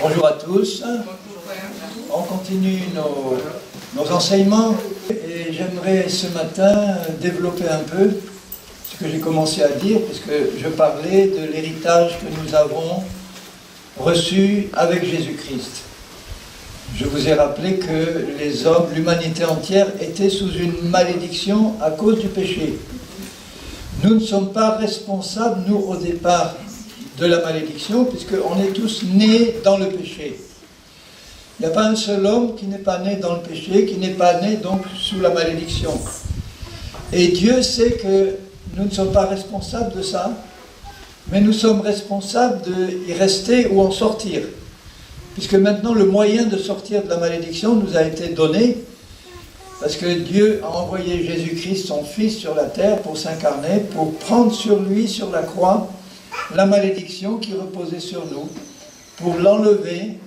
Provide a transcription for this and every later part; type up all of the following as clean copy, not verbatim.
Bonjour à tous. On continue nos enseignements et j'aimerais ce matin développer un peu ce que j'ai commencé à dire, puisque je parlais de l'héritage que nous avons reçu avec Jésus-Christ. Je vous ai rappelé que les hommes, l'humanité entière, étaient sous une malédiction à cause du péché. Nous ne sommes pas responsables, nous, au départ, de la malédiction, puisqu'on est tous nés dans le péché. Il n'y a pas un seul homme qui n'est pas né dans le péché, qui n'est pas né donc sous la malédiction. Et Dieu sait que nous ne sommes pas responsables de ça, mais nous sommes responsables d'y rester ou en sortir. Puisque maintenant le moyen de sortir de la malédiction nous a été donné, parce que Dieu a envoyé Jésus-Christ, son Fils, sur la terre pour s'incarner, pour prendre sur lui, sur la croix, la malédiction qui reposait sur nous, pour l'enlever,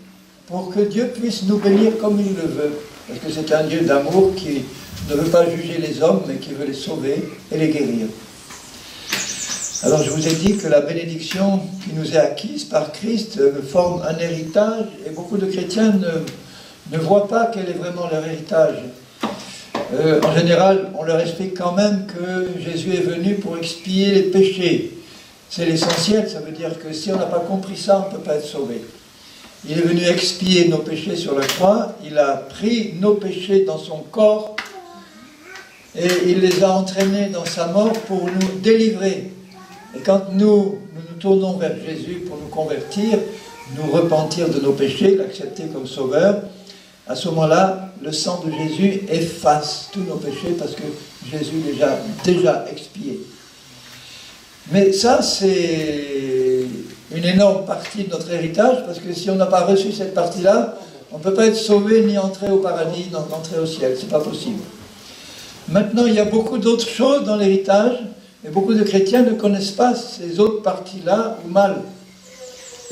pour que Dieu puisse nous bénir comme il le veut. Parce que c'est un Dieu d'amour qui ne veut pas juger les hommes, mais qui veut les sauver et les guérir. Alors je vous ai dit que la bénédiction qui nous est acquise par Christ forme un héritage, et beaucoup de chrétiens ne voient pas quel est vraiment leur héritage. En général, on leur explique quand même que Jésus est venu pour expier les péchés. C'est l'essentiel, ça veut dire que si on n'a pas compris ça, on ne peut pas être sauvé. Il est venu expier nos péchés sur la croix, il a pris nos péchés dans son corps, et il les a entraînés dans sa mort pour nous délivrer. Et quand nous nous tournons vers Jésus pour nous convertir, nous repentir de nos péchés, l'accepter comme sauveur, à ce moment-là, le sang de Jésus efface tous nos péchés parce que Jésus les a déjà expiés. Mais ça, c'est une énorme partie de notre héritage, parce que si on n'a pas reçu cette partie-là, on ne peut pas être sauvé ni entrer au paradis, ni entrer au ciel, c'est pas possible. Maintenant, il y a beaucoup d'autres choses dans l'héritage, et beaucoup de chrétiens ne connaissent pas ces autres parties-là, ou mal.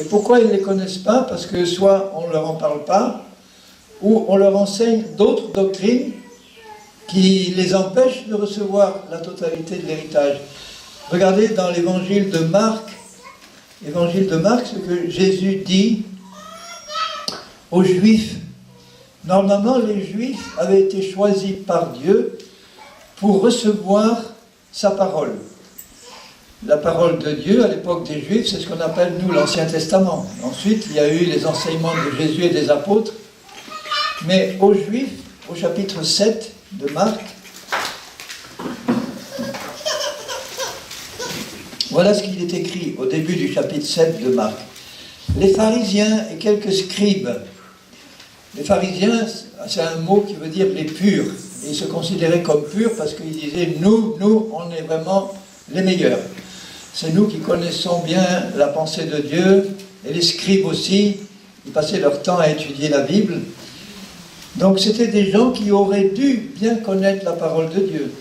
Et pourquoi ils ne les connaissent pas? Parce que soit on ne leur en parle pas, ou on leur enseigne d'autres doctrines qui les empêchent de recevoir la totalité de l'héritage. Regardez dans l'évangile de Marc, ce que Jésus dit aux Juifs. Normalement, les Juifs avaient été choisis par Dieu pour recevoir sa parole. La parole de Dieu, à l'époque des Juifs, c'est ce qu'on appelle, nous, l'Ancien Testament. Ensuite, il y a eu les enseignements de Jésus et des apôtres. Mais aux Juifs, au chapitre 7 de Marc, voilà ce qu'il est écrit au début du chapitre 7 de Marc. Les pharisiens et quelques scribes. Les pharisiens, c'est un mot qui veut dire les purs. Ils se considéraient comme purs parce qu'ils disaient nous, on est vraiment les meilleurs. C'est nous qui connaissons bien la pensée de Dieu, et les scribes aussi, ils passaient leur temps à étudier la Bible. Donc c'était des gens qui auraient dû bien connaître la parole de Dieu.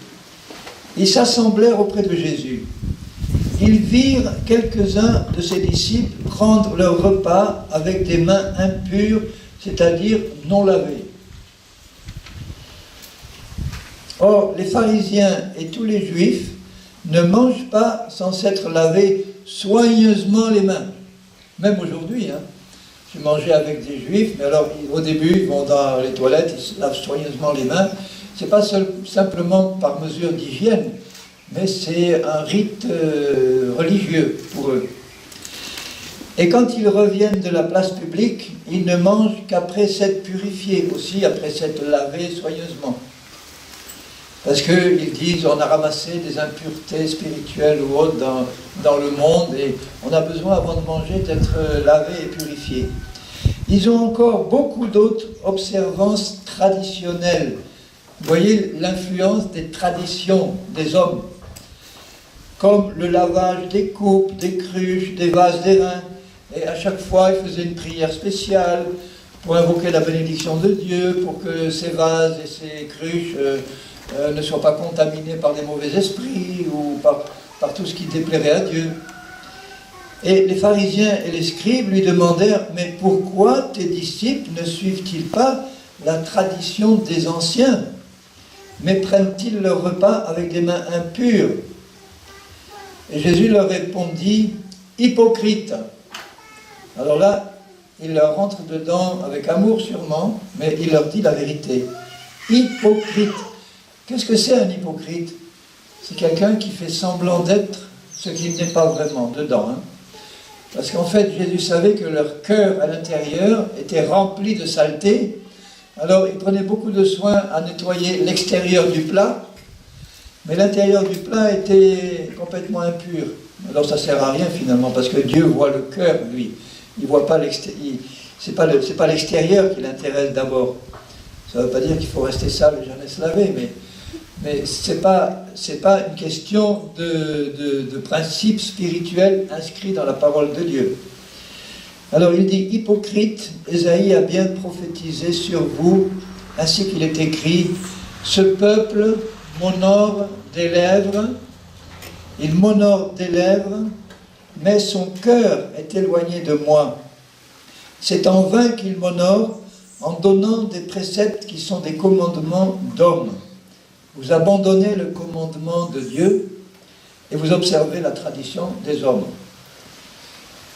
Ils s'assemblèrent auprès de Jésus. Ils virent quelques-uns de ses disciples prendre leur repas avec des mains impures, c'est-à-dire non lavées. Or, les pharisiens et tous les juifs ne mangent pas sans s'être lavés soigneusement les mains. Même aujourd'hui, j'ai mangé avec des juifs, mais alors au début, ils vont dans les toilettes, ils se lavent soigneusement les mains. Ce n'est pas simplement par mesure d'hygiène, mais c'est un rite religieux pour eux. Et quand ils reviennent de la place publique, ils ne mangent qu'après s'être purifiés, aussi après s'être lavés soigneusement. Parce qu'ils disent, on a ramassé des impuretés spirituelles ou autres dans le monde, et on a besoin, avant de manger, d'être lavé et purifié. Ils ont encore beaucoup d'autres observances traditionnelles. Vous voyez l'influence des traditions des hommes, comme le lavage des coupes, des cruches, des vases d'airain. Et à chaque fois, ils faisaient une prière spéciale pour invoquer la bénédiction de Dieu, pour que ces vases et ces cruches ne soient pas contaminés par des mauvais esprits ou par tout ce qui déplairait à Dieu. Et les pharisiens et les scribes lui demandèrent « Mais pourquoi tes disciples ne suivent-ils pas la tradition des anciens, mais prennent-ils leur repas avec des mains impures ?» Et Jésus leur répondit « Hypocrite !» Alors là, il leur rentre dedans avec amour sûrement, mais il leur dit la vérité. Hypocrite. Qu'est-ce que c'est un hypocrite? C'est quelqu'un qui fait semblant d'être ce qu'il n'est pas vraiment dedans. Hein. Parce qu'en fait, Jésus savait que leur cœur à l'intérieur était rempli de saleté. Alors, il prenait beaucoup de soin à nettoyer l'extérieur du plat, mais l'intérieur du plat était complètement impur. Alors, ça ne sert à rien finalement, parce que Dieu voit le cœur, lui. Il voit pas l'extérieur. C'est pas l'extérieur qui l'intéresse d'abord. Ça ne veut pas dire qu'il faut rester sale et jamais se laver, mais ce n'est pas une question de principe spirituel inscrit dans la parole de Dieu. Alors il dit, hypocrite, Ésaïe a bien prophétisé sur vous, ainsi qu'il est écrit, ce peuple m'honore des lèvres, il m'honore des lèvres, mais son cœur est éloigné de moi. C'est en vain qu'il m'honore en donnant des préceptes qui sont des commandements d'hommes. Vous abandonnez le commandement de Dieu et vous observez la tradition des hommes.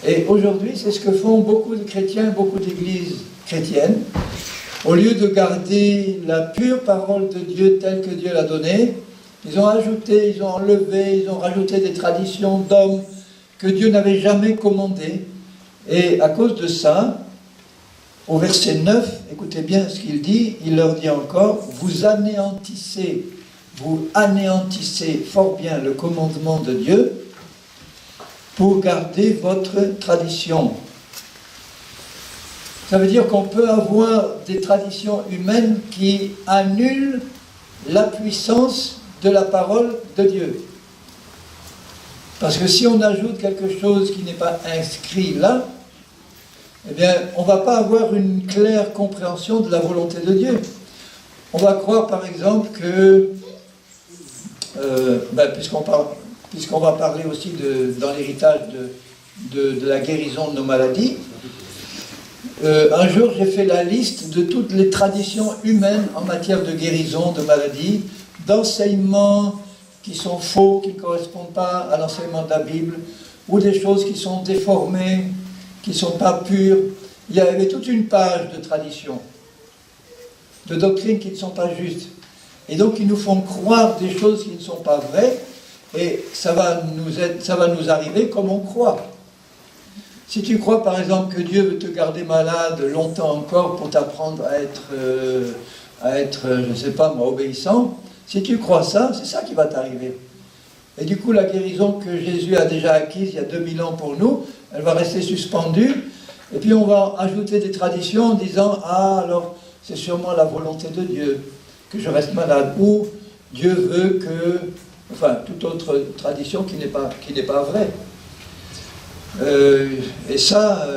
Et aujourd'hui, c'est ce que font beaucoup de chrétiens, beaucoup d'églises chrétiennes. Au lieu de garder la pure parole de Dieu telle que Dieu l'a donnée, ils ont ajouté, ils ont enlevé, ils ont rajouté des traditions d'hommes que Dieu n'avait jamais commandées. Et à cause de ça, au verset 9, écoutez bien ce qu'il dit, il leur dit encore, vous anéantissez fort bien le commandement de Dieu pour garder votre tradition. Ça veut dire qu'on peut avoir des traditions humaines qui annulent la puissance de la parole de Dieu. Parce que si on ajoute quelque chose qui n'est pas inscrit là, eh bien, on ne va pas avoir une claire compréhension de la volonté de Dieu. On va croire, par exemple, que, puisqu'on va parler aussi dans l'héritage de la guérison de nos maladies, un jour, j'ai fait la liste de toutes les traditions humaines en matière de guérison de maladies, d'enseignements qui sont faux, qui ne correspondent pas à l'enseignement de la Bible, ou des choses qui sont déformées, qui ne sont pas pures. Il y avait toute une page de traditions, de doctrines qui ne sont pas justes. Et donc, ils nous font croire des choses qui ne sont pas vraies, et ça va nous arriver comme on croit. Si tu crois, par exemple, que Dieu veut te garder malade longtemps encore pour t'apprendre à être, je ne sais pas moi, obéissant, si tu crois ça, c'est ça qui va t'arriver. Et du coup, la guérison que Jésus a déjà acquise il y a 2000 ans pour nous, elle va rester suspendue, et puis on va ajouter des traditions en disant « Ah, alors, c'est sûrement la volonté de Dieu que je reste malade » ou « Dieu veut que... » Enfin, toute autre tradition qui n'est pas vraie. Et ça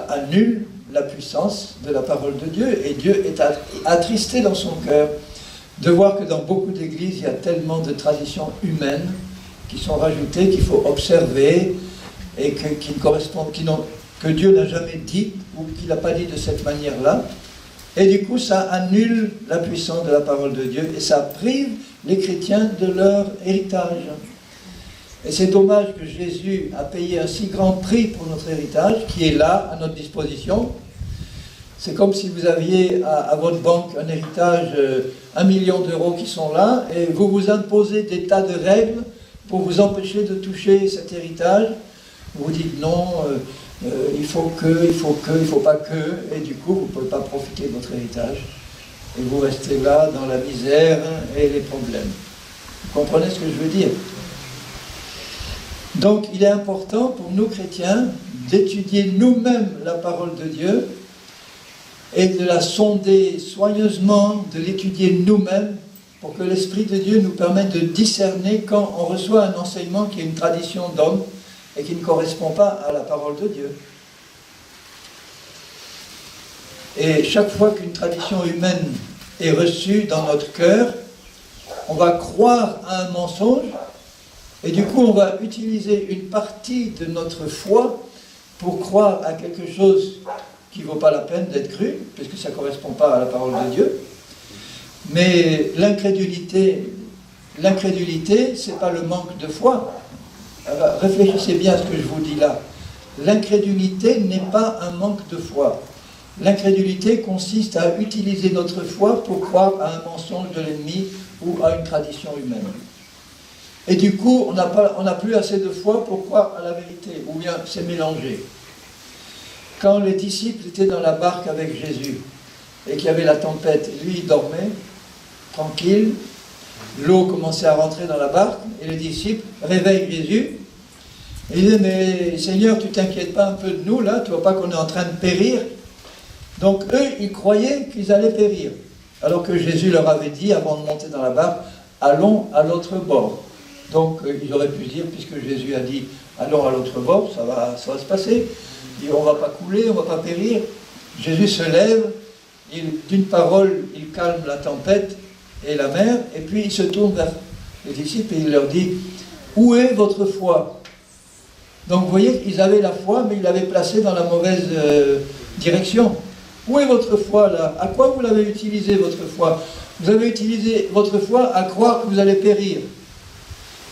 annule la puissance de la parole de Dieu, et Dieu est attristé dans son cœur de voir que dans beaucoup d'églises, il y a tellement de traditions humaines qui sont rajoutées, qu'il faut observer, et qui ne correspondent, que Dieu n'a jamais dit, ou qu'il n'a pas dit de cette manière-là. Et du coup, ça annule la puissance de la parole de Dieu, et ça prive les chrétiens de leur héritage. Et c'est dommage que Jésus a payé un si grand prix pour notre héritage, qui est là, à notre disposition. C'est comme si vous aviez à votre banque un héritage, 1 million d'euros qui sont là, et vous vous imposez des tas de règles pour vous empêcher de toucher cet héritage. Vous dites non, il faut pas que, et du coup vous ne pouvez pas profiter de votre héritage. Et vous restez là dans la misère et les problèmes. Vous comprenez ce que je veux dire? Donc il est important pour nous chrétiens d'étudier nous-mêmes la parole de Dieu et de la sonder soigneusement, de l'étudier nous-mêmes pour que l'Esprit de Dieu nous permette de discerner quand on reçoit un enseignement qui est une tradition d'homme et qui ne correspond pas à la parole de Dieu. Et chaque fois qu'une tradition humaine est reçue dans notre cœur, on va croire à un mensonge, et du coup on va utiliser une partie de notre foi pour croire à quelque chose qui ne vaut pas la peine d'être cru, puisque ça ne correspond pas à la parole de Dieu. Mais l'incrédulité, ce n'est pas le manque de foi. Alors, réfléchissez bien à ce que je vous dis là. l'incrédulité n'est pas un manque de foi. L'incrédulité consiste à utiliser notre foi pour croire à un mensonge de l'ennemi ou à une tradition humaine. Et du coup, on n'a plus assez de foi pour croire à la vérité, ou bien c'est mélangé. Quand les disciples étaient dans la barque avec Jésus, et qu'il y avait la tempête, lui il dormait, tranquille, l'eau commençait à rentrer dans la barque, et les disciples réveillent Jésus, et ils disaient, mais Seigneur, tu t'inquiètes pas un peu de nous, là, tu vois pas qu'on est en train de périr? Donc eux, ils croyaient qu'ils allaient périr, alors que Jésus leur avait dit, avant de monter dans la barque, allons à l'autre bord. Donc ils auraient pu dire, puisque Jésus a dit, allons à l'autre bord, ça va se passer, et on ne va pas couler, on ne va pas périr. Jésus se lève, d'une parole, il calme la tempête et la mer, et puis il se tourne vers les disciples et il leur dit, où est votre foi? Donc vous voyez, ils avaient la foi, mais ils l'avaient placée dans la mauvaise direction. Où est votre foi là? À quoi vous l'avez utilisé votre foi? Vous avez utilisé votre foi à croire que vous allez périr.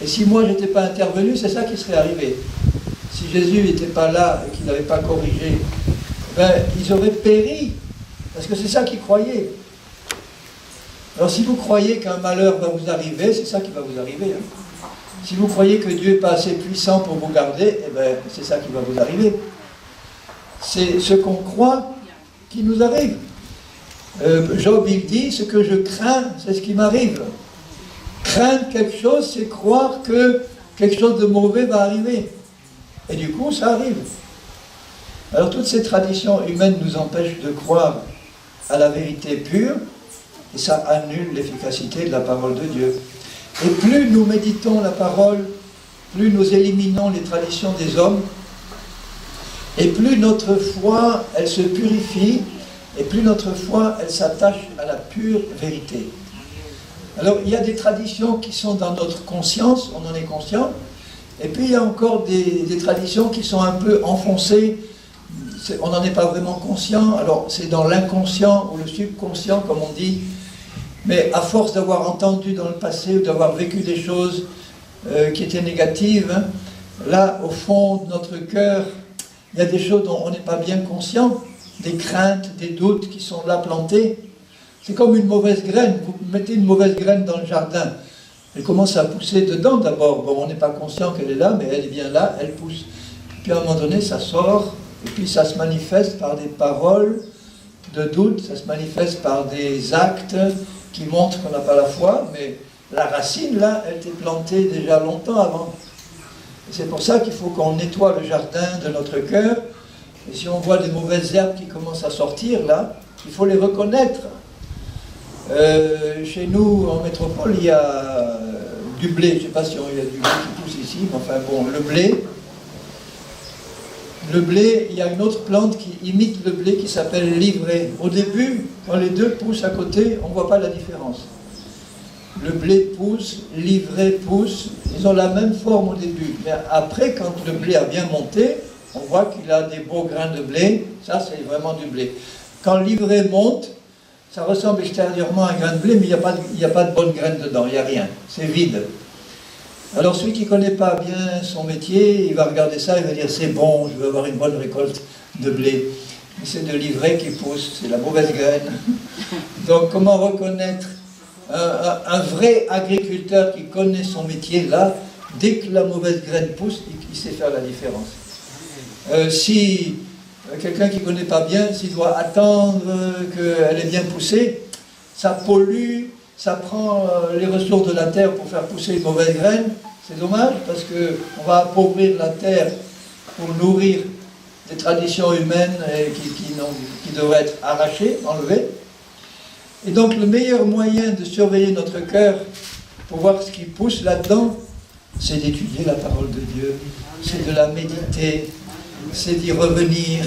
Et si moi je n'étais pas intervenu, c'est ça qui serait arrivé. Si Jésus n'était pas là et qu'il n'avait pas corrigé, ben, ils auraient péri. Parce que c'est ça qu'ils croyaient. Alors si vous croyez qu'un malheur va vous arriver, c'est ça qui va vous arriver. Hein. Si vous croyez que Dieu n'est pas assez puissant pour vous garder, eh ben, c'est ça qui va vous arriver. C'est ce qu'on croit qui nous arrive. Job, il dit, ce que je crains, c'est ce qui m'arrive. Craindre quelque chose, c'est croire que quelque chose de mauvais va arriver. Et du coup, ça arrive. Alors toutes ces traditions humaines nous empêchent de croire à la vérité pure, et ça annule l'efficacité de la parole de Dieu. Et plus nous méditons la parole, plus nous éliminons les traditions des hommes, et plus notre foi, elle se purifie, et plus notre foi, elle s'attache à la pure vérité. Alors, il y a des traditions qui sont dans notre conscience, on en est conscient, et puis il y a encore des traditions qui sont un peu enfoncées, on n'en est pas vraiment conscient, alors c'est dans l'inconscient ou le subconscient, comme on dit, mais à force d'avoir entendu dans le passé ou d'avoir vécu des choses qui étaient négatives, hein, là, au fond de notre cœur, il y a des choses dont on n'est pas bien conscient, des craintes, des doutes qui sont là plantés. C'est comme une mauvaise graine. Vous mettez une mauvaise graine dans le jardin. Elle commence à pousser dedans d'abord. Bon, on n'est pas conscient qu'elle est là, mais elle est bien là, elle pousse. Puis à un moment donné, ça sort, et puis ça se manifeste par des paroles de doute, ça se manifeste par des actes qui montrent qu'on n'a pas la foi, mais la racine, là, elle était plantée déjà longtemps avant. Et c'est pour ça qu'il faut qu'on nettoie le jardin de notre cœur. Et si on voit des mauvaises herbes qui commencent à sortir, là, il faut les reconnaître. Chez nous, en métropole, il y a du blé. Je ne sais pas si il y a du blé qui pousse ici, mais enfin bon, le blé. Le blé, il y a une autre plante qui imite le blé qui s'appelle l'ivraie. Au début, quand les deux poussent à côté, on ne voit pas la différence. Le blé pousse, l'ivraie pousse, ils ont la même forme au début. Mais après, quand le blé a bien monté, on voit qu'il a des beaux grains de blé. Ça, c'est vraiment du blé. Quand l'ivraie monte, ça ressemble extérieurement à un grain de blé, mais il n'y a pas de bonne graine dedans, il n'y a rien. C'est vide. Alors celui qui ne connaît pas bien son métier, il va regarder ça, il va dire c'est bon, je vais avoir une bonne récolte de blé. Mais c'est de l'ivraie qui pousse, c'est la mauvaise graine. Donc comment reconnaître un vrai agriculteur qui connaît son métier, là, dès que la mauvaise graine pousse, il sait faire la différence. Si quelqu'un qui ne connaît pas bien, s'il doit attendre qu'elle ait bien poussé, ça pollue, ça prend les ressources de la terre pour faire pousser une mauvaise graine. C'est dommage parce qu'on va appauvrir la terre pour nourrir des traditions humaines qui devraient être arrachées, enlevées. Et donc le meilleur moyen de surveiller notre cœur pour voir ce qui pousse là-dedans, c'est d'étudier la parole de Dieu, c'est de la méditer, c'est d'y revenir,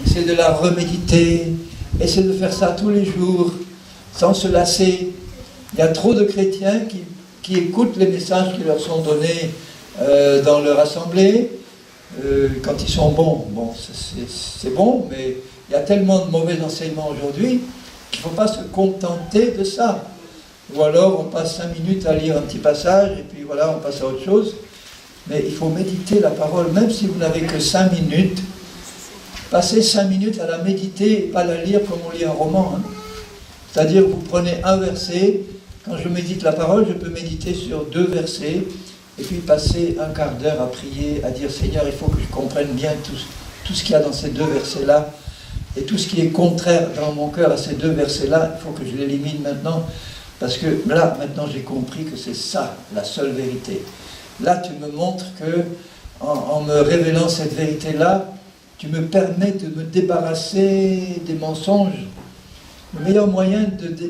c'est de la reméditer, et c'est de faire ça tous les jours, sans se lasser. Il y a trop de chrétiens qui écoutent les messages qui leur sont donnés dans leur assemblée, quand ils sont bons. Bon, c'est bon, mais il y a tellement de mauvais enseignements aujourd'hui qu'il ne faut pas se contenter de ça. Ou alors on passe 5 minutes à lire un petit passage, et puis voilà, on passe à autre chose. mais il faut méditer la parole, même si vous n'avez que 5 minutes. Passez 5 minutes à la méditer et pas la lire comme on lit un roman. Hein. C'est-à-dire, vous prenez un verset, quand je médite la parole, je peux méditer sur 2 versets, et puis passer un quart d'heure à prier, à dire, Seigneur, il faut que je comprenne bien tout ce qu'il y a dans ces 2 versets-là, et tout ce qui est contraire dans mon cœur à ces 2 versets-là, il faut que je l'élimine maintenant, parce que là, maintenant, j'ai compris que c'est ça, la seule vérité. Là, tu me montres que, en me révélant cette vérité-là, tu me permets de me débarrasser des mensonges. Le meilleur moyen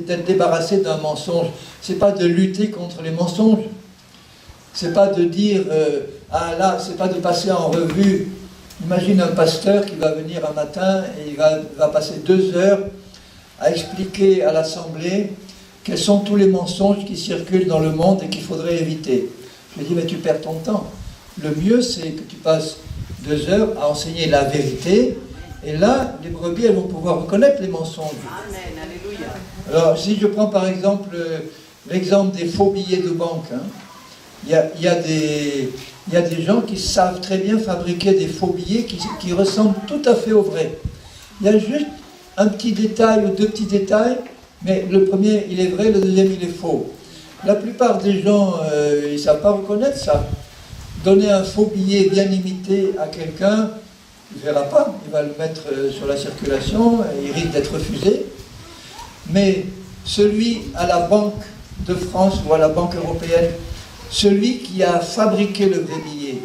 d'être débarrassé d'un mensonge, c'est pas de lutter contre les mensonges. C'est pas de dire, ah là, c'est pas de passer en revue. Imagine un pasteur qui va venir un matin et il va passer 2 heures à expliquer à l'assemblée quels sont tous les mensonges qui circulent dans le monde et qu'il faudrait éviter. Je lui dis, mais tu perds ton temps. Le mieux, c'est que tu passes 2 heures à enseigner la vérité, et là, les brebis, elles vont pouvoir reconnaître les mensonges. Amen, alléluia. Alors, si je prends par exemple l'exemple des faux billets de banque, hein, il y a des gens qui savent très bien fabriquer des faux billets qui ressemblent tout à fait aux vrais. Il y a juste un petit détail ou 2 petits détails, mais le premier, il est vrai, le deuxième, il est faux. La plupart des gens, ils ne savent pas reconnaître ça. Donner un faux billet bien imité à quelqu'un, il ne verra pas, il va le mettre sur la circulation, il risque d'être refusé. Mais celui à la Banque de France ou à la Banque européenne, celui qui a fabriqué le vrai billet,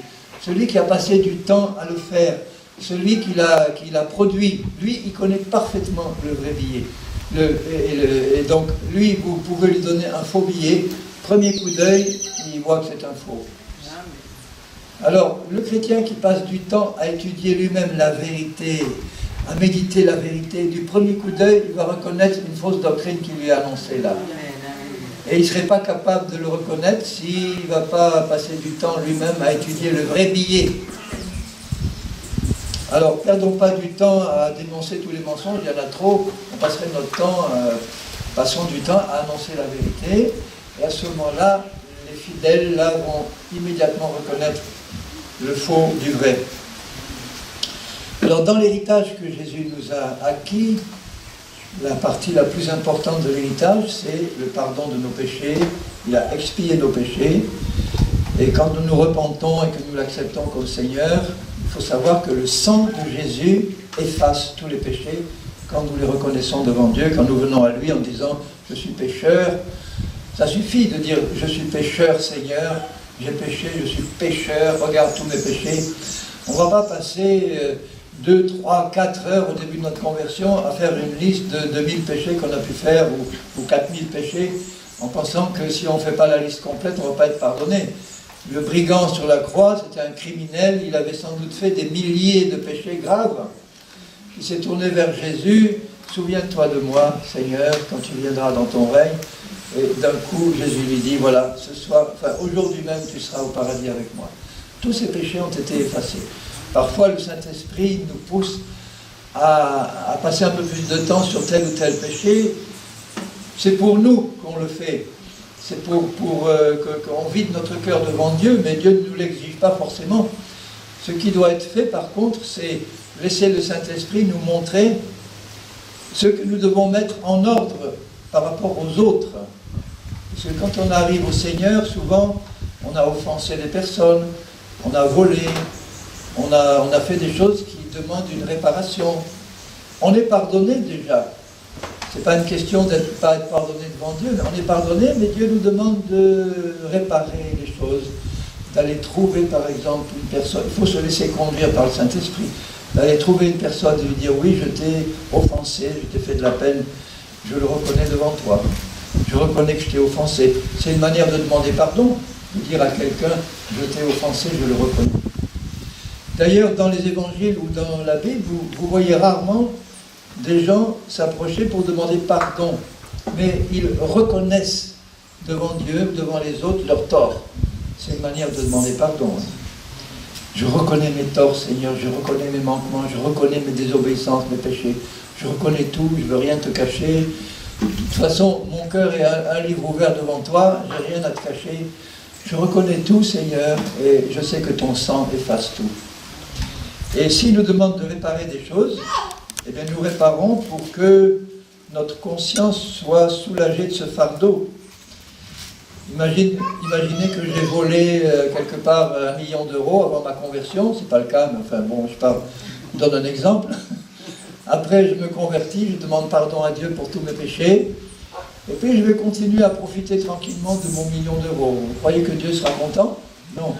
celui qui a passé du temps à le faire, celui qui l'a produit, lui, il connaît parfaitement le vrai billet. Et donc, lui, vous pouvez lui donner un faux billet, premier coup d'œil, il voit que c'est un faux. Alors, le chrétien qui passe du temps à étudier lui-même la vérité, à méditer la vérité, du premier coup d'œil, il va reconnaître une fausse doctrine qui lui est annoncée là. Et il ne serait pas capable de le reconnaître s'il ne va pas passer du temps lui-même à étudier le vrai billet. Alors, perdons pas du temps à dénoncer tous les mensonges, il y en a trop, on passerait notre temps, passons du temps à annoncer la vérité, et à ce moment-là, les fidèles là vont immédiatement reconnaître le faux du vrai. Alors, dans l'héritage que Jésus nous a acquis, la partie la plus importante de l'héritage, c'est le pardon de nos péchés. Il a expié nos péchés. Et quand nous nous repentons et que nous l'acceptons comme Seigneur, il faut savoir que le sang de Jésus efface tous les péchés quand nous les reconnaissons devant Dieu, quand nous venons à lui en disant « Je suis pécheur ». Ça suffit de dire « Je suis pécheur, Seigneur, j'ai péché, je suis pécheur, regarde tous mes péchés ». On ne va pas passer 2, 3, 4 heures au début de notre conversion à faire une liste de 1000 péchés qu'on a pu faire ou 4000 péchés en pensant que si on ne fait pas la liste complète, on ne va pas être pardonné. Le brigand sur la croix, c'était un criminel, il avait sans doute fait des milliers de péchés graves. Il s'est tourné vers Jésus, « Souviens-toi de moi, Seigneur, quand tu viendras dans ton règne. » Et d'un coup, Jésus lui dit, « Voilà, ce soir, enfin aujourd'hui même, tu seras au paradis avec moi. » Tous ces péchés ont été effacés. Parfois, le Saint-Esprit nous pousse à passer un peu plus de temps sur tel ou tel péché. C'est pour nous qu'on le fait. C'est pour qu'on vide notre cœur devant Dieu, mais Dieu ne nous l'exige pas forcément. Ce qui doit être fait, par contre, c'est laisser le Saint-Esprit nous montrer ce que nous devons mettre en ordre par rapport aux autres. Parce que quand on arrive au Seigneur, souvent, on a offensé des personnes, on a volé, on a fait des choses qui demandent une réparation. On est pardonné déjà. Ce n'est pas une question de ne pas être pardonné devant Dieu, mais on est pardonné, mais Dieu nous demande de réparer les choses, d'aller trouver par exemple une personne. Il faut se laisser conduire par le Saint-Esprit, d'aller trouver une personne et lui dire oui, je t'ai offensé, je t'ai fait de la peine, je le reconnais devant toi, je reconnais que je t'ai offensé. C'est une manière de demander pardon, de dire à quelqu'un je t'ai offensé, je le reconnais. D'ailleurs, dans les évangiles ou dans la Bible, vous voyez rarement des gens s'approcher pour demander pardon, mais ils reconnaissent devant Dieu, devant les autres, leurs torts. C'est une manière de demander pardon. Je reconnais mes torts, Seigneur, je reconnais mes manquements, je reconnais mes désobéissances, mes péchés, je reconnais tout, je ne veux rien te cacher. De toute façon, mon cœur est un livre ouvert devant toi, je n'ai rien à te cacher. Je reconnais tout, Seigneur, et je sais que ton sang efface tout. Et s'il nous demande de réparer des choses, eh bien nous réparons pour que notre conscience soit soulagée de ce fardeau. Imaginez que j'ai volé quelque part 1 million d'euros avant ma conversion, c'est pas le cas, mais enfin bon, je donne un exemple. Après, je me convertis, je demande pardon à Dieu pour tous mes péchés, et puis je vais continuer à profiter tranquillement de mon 1 million d'euros. Vous croyez que Dieu sera content? Non.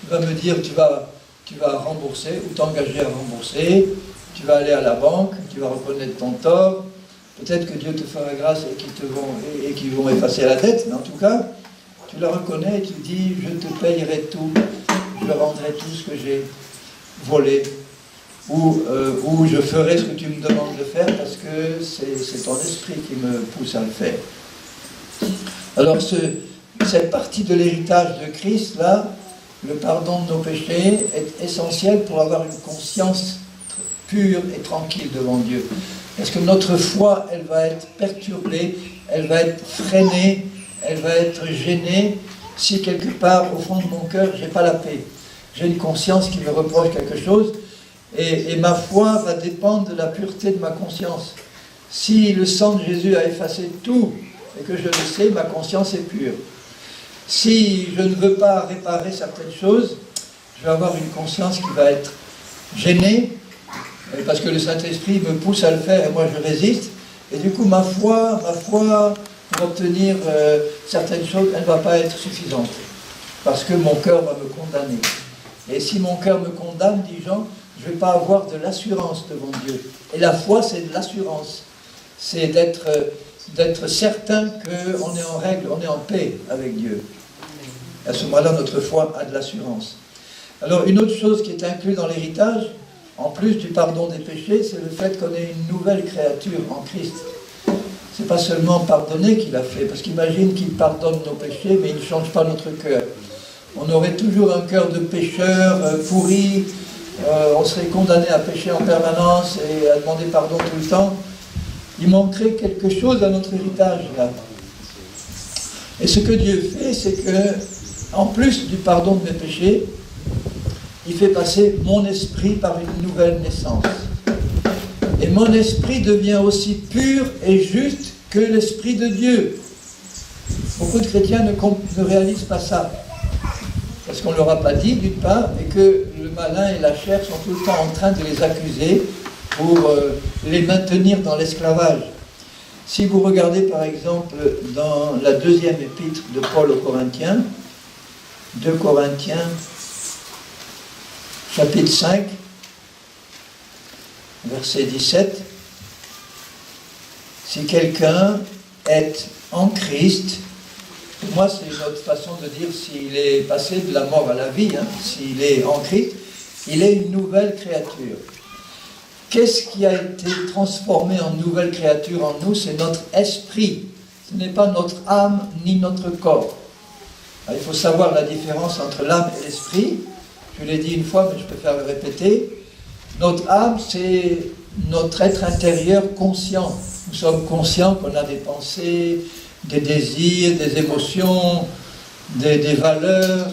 Il va me dire, tu vas rembourser, ou t'engager à rembourser, tu vas aller à la banque, tu vas reconnaître ton tort, peut-être que Dieu te fera grâce et qu'ils vont effacer la dette, mais en tout cas, tu la reconnais et tu dis, je te payerai tout, je rendrai tout ce que j'ai volé, ou je ferai ce que tu me demandes de faire parce que c'est ton esprit qui me pousse à le faire. Alors cette partie de l'héritage de Christ, là, le pardon de nos péchés, est essentiel pour avoir une conscience pure et tranquille devant Dieu. Parce que notre foi, elle va être perturbée, elle va être freinée, elle va être gênée si quelque part, au fond de mon cœur, je n'ai pas la paix. J'ai une conscience qui me reproche quelque chose et ma foi va dépendre de la pureté de ma conscience. Si le sang de Jésus a effacé tout et que je le sais, ma conscience est pure. Si je ne veux pas réparer certaines choses, je vais avoir une conscience qui va être gênée, parce que le Saint-Esprit me pousse à le faire et moi je résiste, et du coup ma foi pour obtenir certaines choses, elle ne va pas être suffisante, parce que mon cœur va me condamner. Et si mon cœur me condamne, dit Jean, je ne vais pas avoir de l'assurance devant Dieu. Et la foi, c'est de l'assurance, c'est d'être certain qu'on est en règle, on est en paix avec Dieu. À ce moment-là, notre foi a de l'assurance. Alors, une autre chose qui est inclue dans l'héritage, en plus du pardon des péchés, c'est le fait qu'on est une nouvelle créature en Christ. C'est pas seulement pardonner qu'il a fait, parce qu'imagine qu'il pardonne nos péchés, mais il ne change pas notre cœur. On aurait toujours un cœur de pécheur pourri, on serait condamné à pécher en permanence et à demander pardon tout le temps. Il manquerait quelque chose à notre héritage, là. Et ce que Dieu fait, c'est que, en plus du pardon de mes péchés, il fait passer mon esprit par une nouvelle naissance. Et mon esprit devient aussi pur et juste que l'esprit de Dieu. Beaucoup de chrétiens ne réalisent pas ça. Parce qu'on ne leur a pas dit, d'une part, et que le malin et la chair sont tout le temps en train de les accuser pour les maintenir dans l'esclavage. Si vous regardez par exemple dans la deuxième épître de Paul aux Corinthiens, 2 Corinthiens, chapitre 5, verset 17, si quelqu'un est en Christ, pour moi c'est une autre façon de dire s'il est passé de la mort à la vie, s'il est en Christ, il est une nouvelle créature. Qu'est-ce qui a été transformé en nouvelle créature en nous? C'est notre esprit. Ce n'est pas notre âme ni notre corps. Alors, il faut savoir la différence entre l'âme et l'esprit. Je l'ai dit une fois, mais je préfère le répéter. Notre âme, c'est notre être intérieur conscient. Nous sommes conscients qu'on a des pensées, des désirs, des émotions, des valeurs.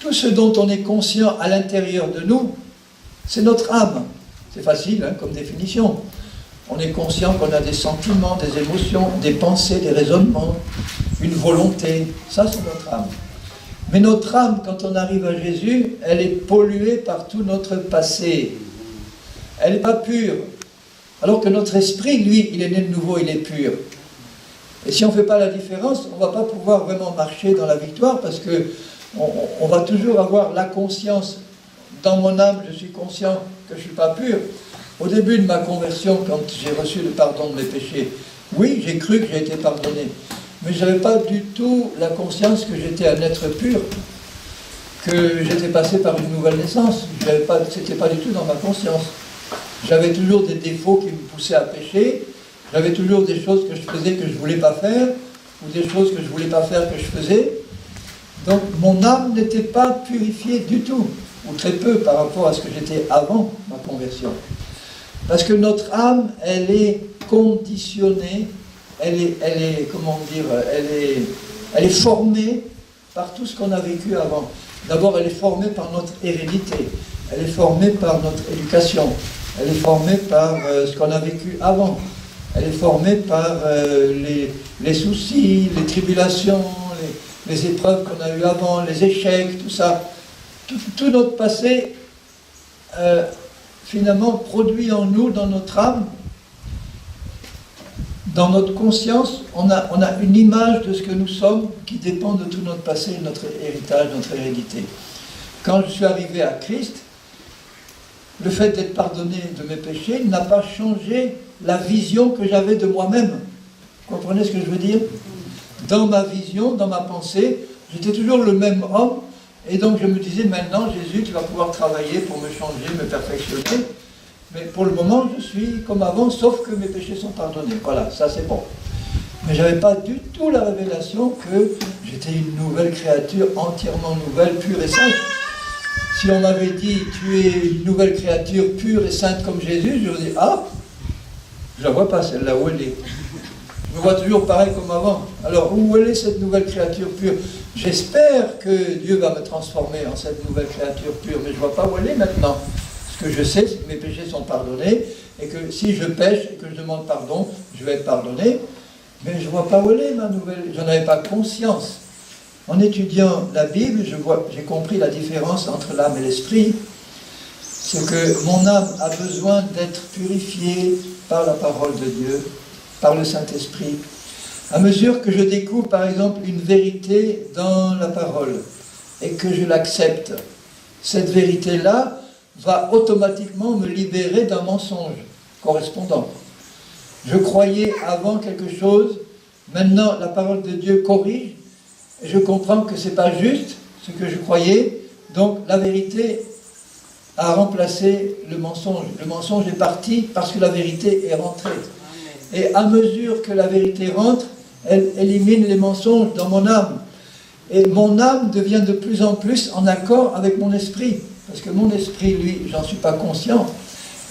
Tout ce dont on est conscient à l'intérieur de nous, c'est notre âme. C'est facile comme définition. On est conscient qu'on a des sentiments, des émotions, des pensées, des raisonnements, une volonté. Ça, c'est notre âme. Mais notre âme, quand on arrive à Jésus, elle est polluée par tout notre passé. Elle n'est pas pure. Alors que notre esprit, lui, il est né de nouveau, il est pur. Et si on ne fait pas la différence, on ne va pas pouvoir vraiment marcher dans la victoire parce que on va toujours avoir la conscience. Dans mon âme, je suis conscient que je ne suis pas pur. Au début de ma conversion, quand j'ai reçu le pardon de mes péchés, oui, j'ai cru que j'ai été pardonné. Mais je n'avais pas du tout la conscience que j'étais un être pur, que j'étais passé par une nouvelle naissance. Ce n'était pas du tout dans ma conscience. J'avais toujours des défauts qui me poussaient à pécher, j'avais toujours des choses que je faisais que je ne voulais pas faire, ou des choses que je ne voulais pas faire que je faisais. Donc mon âme n'était pas purifiée du tout, ou très peu par rapport à ce que j'étais avant ma conversion. Parce que notre âme, elle est conditionnée, elle est Elle est formée par tout ce qu'on a vécu avant. D'abord, elle est formée par notre hérédité. Elle est formée par notre éducation. Elle est formée par ce qu'on a vécu avant. Elle est formée par les soucis, les tribulations, les épreuves qu'on a eues avant, les échecs, tout ça. Tout notre passé, finalement, produit en nous, dans notre âme, dans notre conscience, on a une image de ce que nous sommes qui dépend de tout notre passé, notre héritage, notre hérédité. Quand je suis arrivé à Christ, le fait d'être pardonné de mes péchés n'a pas changé la vision que j'avais de moi-même. Vous comprenez ce que je veux dire? Dans ma vision, dans ma pensée, j'étais toujours le même homme, et donc je me disais, maintenant Jésus, tu vas pouvoir travailler pour me changer, me perfectionner, mais pour le moment je suis comme avant, sauf que mes péchés sont pardonnés. Voilà, ça c'est bon. Mais je n'avais pas du tout la révélation que j'étais une nouvelle créature, entièrement nouvelle, pure et sainte. Si on m'avait dit, tu es une nouvelle créature pure et sainte comme Jésus, je me dis, ah, je la vois pas celle-là, où elle est? Je me vois toujours pareil comme avant. Alors, où elle est cette nouvelle créature pure? J'espère que Dieu va me transformer en cette nouvelle créature pure, mais je ne vois pas où elle est maintenant. Ce que je sais, c'est que mes péchés sont pardonnés, et que si je pêche et que je demande pardon, je vais être pardonné, mais je ne vois pas où elle est, ma nouvelle. Je n'en avais pas conscience. En étudiant la Bible, j'ai compris la différence entre l'âme et l'esprit. C'est que mon âme a besoin d'être purifiée par la parole de Dieu, par le Saint-Esprit. À mesure que je découvre, par exemple, une vérité dans la parole, et que je l'accepte, cette vérité-là va automatiquement me libérer d'un mensonge correspondant. Je croyais avant quelque chose, maintenant la parole de Dieu corrige, et je comprends que ce n'est pas juste ce que je croyais, donc la vérité a remplacé le mensonge. Le mensonge est parti parce que la vérité est rentrée. Et à mesure que la vérité rentre, elle élimine les mensonges dans mon âme. Et mon âme devient de plus en plus en accord avec mon esprit. Parce que mon esprit, lui, j'en suis pas conscient.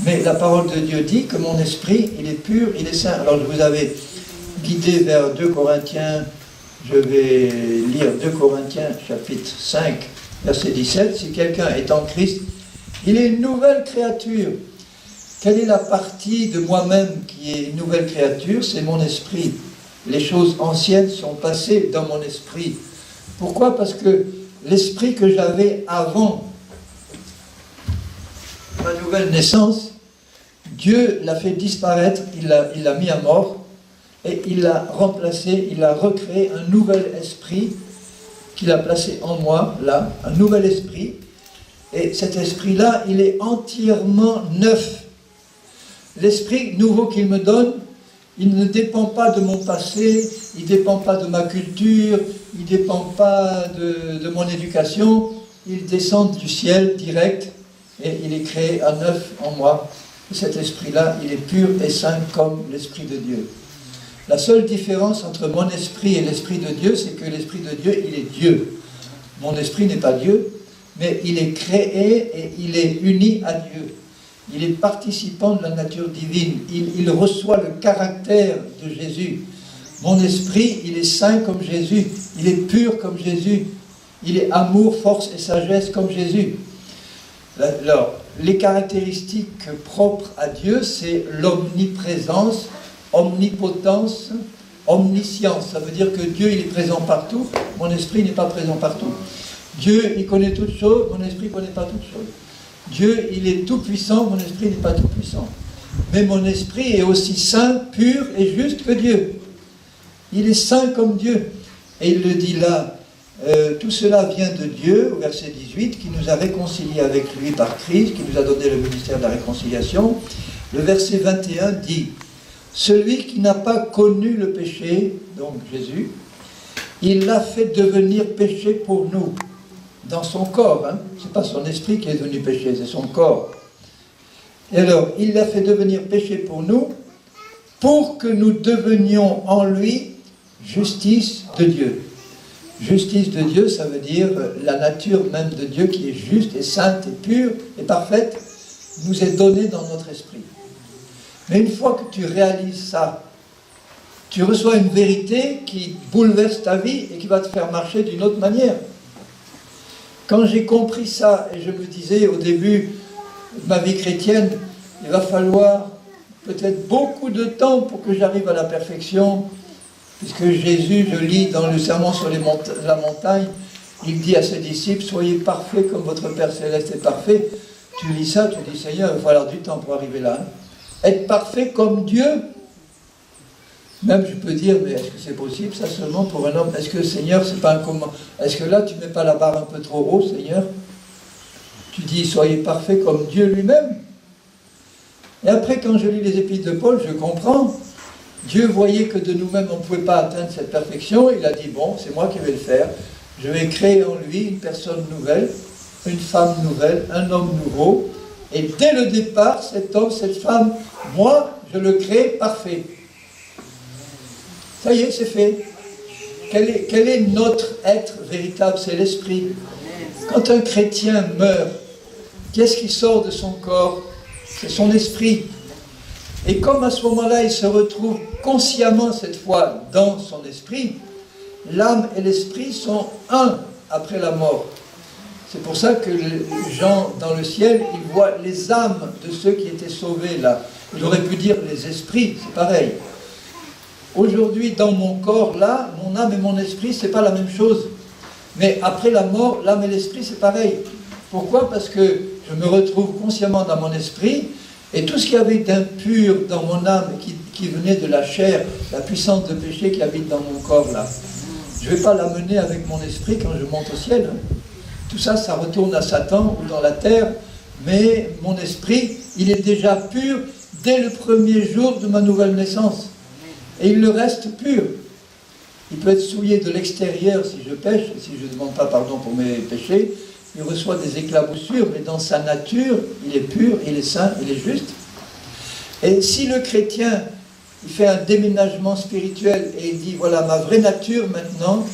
Mais la parole de Dieu dit que mon esprit, il est pur, il est saint. Alors je vous avais guidé vers 2 Corinthiens. Je vais lire 2 Corinthiens chapitre 5, verset 17. Si quelqu'un est en Christ, il est une nouvelle créature. Quelle est la partie de moi-même qui est une nouvelle créature? C'est mon esprit. Les choses anciennes sont passées dans mon esprit. Pourquoi? Parce que l'esprit que j'avais avant ma nouvelle naissance, Dieu l'a fait disparaître, il l'a mis à mort, et il l'a remplacé, il a recréé un nouvel esprit qu'il a placé en moi, là, un nouvel esprit. Et cet esprit-là, il est entièrement neuf. L'esprit nouveau qu'il me donne, il ne dépend pas de mon passé, il ne dépend pas de ma culture, il ne dépend pas de mon éducation, il descend du ciel direct et il est créé à neuf en moi. Et cet esprit-là, il est pur et saint comme l'esprit de Dieu. La seule différence entre mon esprit et l'esprit de Dieu, c'est que l'esprit de Dieu, il est Dieu. Mon esprit n'est pas Dieu, mais il est créé et il est uni à Dieu. Il est participant de la nature divine. Il reçoit le caractère de Jésus. Mon esprit, il est saint comme Jésus. Il est pur comme Jésus. Il est amour, force et sagesse comme Jésus. Alors, les caractéristiques propres à Dieu, c'est l'omniprésence, omnipotence, omniscience. Ça veut dire que Dieu, il est présent partout. Mon esprit n'est pas présent partout. Dieu, il connaît toutes choses. Mon esprit ne connaît pas toutes choses. Dieu, il est tout puissant, mon esprit n'est pas tout puissant. Mais mon esprit est aussi saint, pur et juste que Dieu. Il est saint comme Dieu. Et il le dit là, tout cela vient de Dieu, au verset 18, qui nous a réconciliés avec lui par Christ, qui nous a donné le ministère de la réconciliation. Le verset 21 dit, celui qui n'a pas connu le péché, donc Jésus, il l'a fait devenir péché pour nous. Dans son corps, hein. Ce n'est pas son esprit qui est devenu péché, c'est son corps. Et alors, il l'a fait devenir péché pour nous, pour que nous devenions en lui justice de Dieu. Justice de Dieu, ça veut dire la nature même de Dieu qui est juste et sainte et pure et parfaite, nous est donnée dans notre esprit. Mais une fois que tu réalises ça, tu reçois une vérité qui bouleverse ta vie et qui va te faire marcher d'une autre manière. Quand j'ai compris ça, et je me disais au début de ma vie chrétienne, il va falloir peut-être beaucoup de temps pour que j'arrive à la perfection, puisque Jésus, je lis dans le sermon sur la montagne, il dit à ses disciples, soyez parfaits comme votre Père Céleste est parfait. Tu lis ça, tu dis, Seigneur, il va falloir du temps pour arriver là. Être parfait comme Dieu. Même je peux dire, mais est-ce que c'est possible ça seulement pour un homme? Est-ce que Seigneur, c'est pas un comment? Est-ce que là, tu ne mets pas la barre un peu trop haut, Seigneur? Tu dis, soyez parfaits comme Dieu lui-même. Et après, quand je lis les épîtres de Paul, je comprends. Dieu voyait que de nous-mêmes, on ne pouvait pas atteindre cette perfection. Il a dit, bon, c'est moi qui vais le faire. Je vais créer en lui une personne nouvelle, une femme nouvelle, un homme nouveau. Et dès le départ, cet homme, cette femme, moi, je le crée parfait. Ça y est, c'est fait. Quel est notre être véritable? C'est l'esprit. Quand un chrétien meurt, qu'est-ce qui sort de son corps? C'est son esprit. Et comme à ce moment-là, il se retrouve consciemment, cette fois, dans son esprit, l'âme et l'esprit sont un après la mort. C'est pour ça que les gens dans le ciel, ils voient les âmes de ceux qui étaient sauvés là. Il aurait pu dire les esprits, c'est pareil. Aujourd'hui, dans mon corps, là, mon âme et mon esprit, c'est pas la même chose. Mais après la mort, l'âme et l'esprit, c'est pareil. Pourquoi? Parce que je me retrouve consciemment dans mon esprit, et tout ce qui avait d'impur dans mon âme, qui venait de la chair, la puissance de péché qui habite dans mon corps, là, je ne vais pas l'amener avec mon esprit quand je monte au ciel. Tout ça, ça retourne à Satan ou dans la terre, mais mon esprit, il est déjà pur dès le premier jour de ma nouvelle naissance. Et il le reste pur. Il peut être souillé de l'extérieur si je pêche, si je ne demande pas pardon pour mes péchés. Il reçoit des éclaboussures, mais dans sa nature, il est pur, il est saint, il est juste. Et si le chrétien, il fait un déménagement spirituel et il dit, voilà, ma vraie nature maintenant,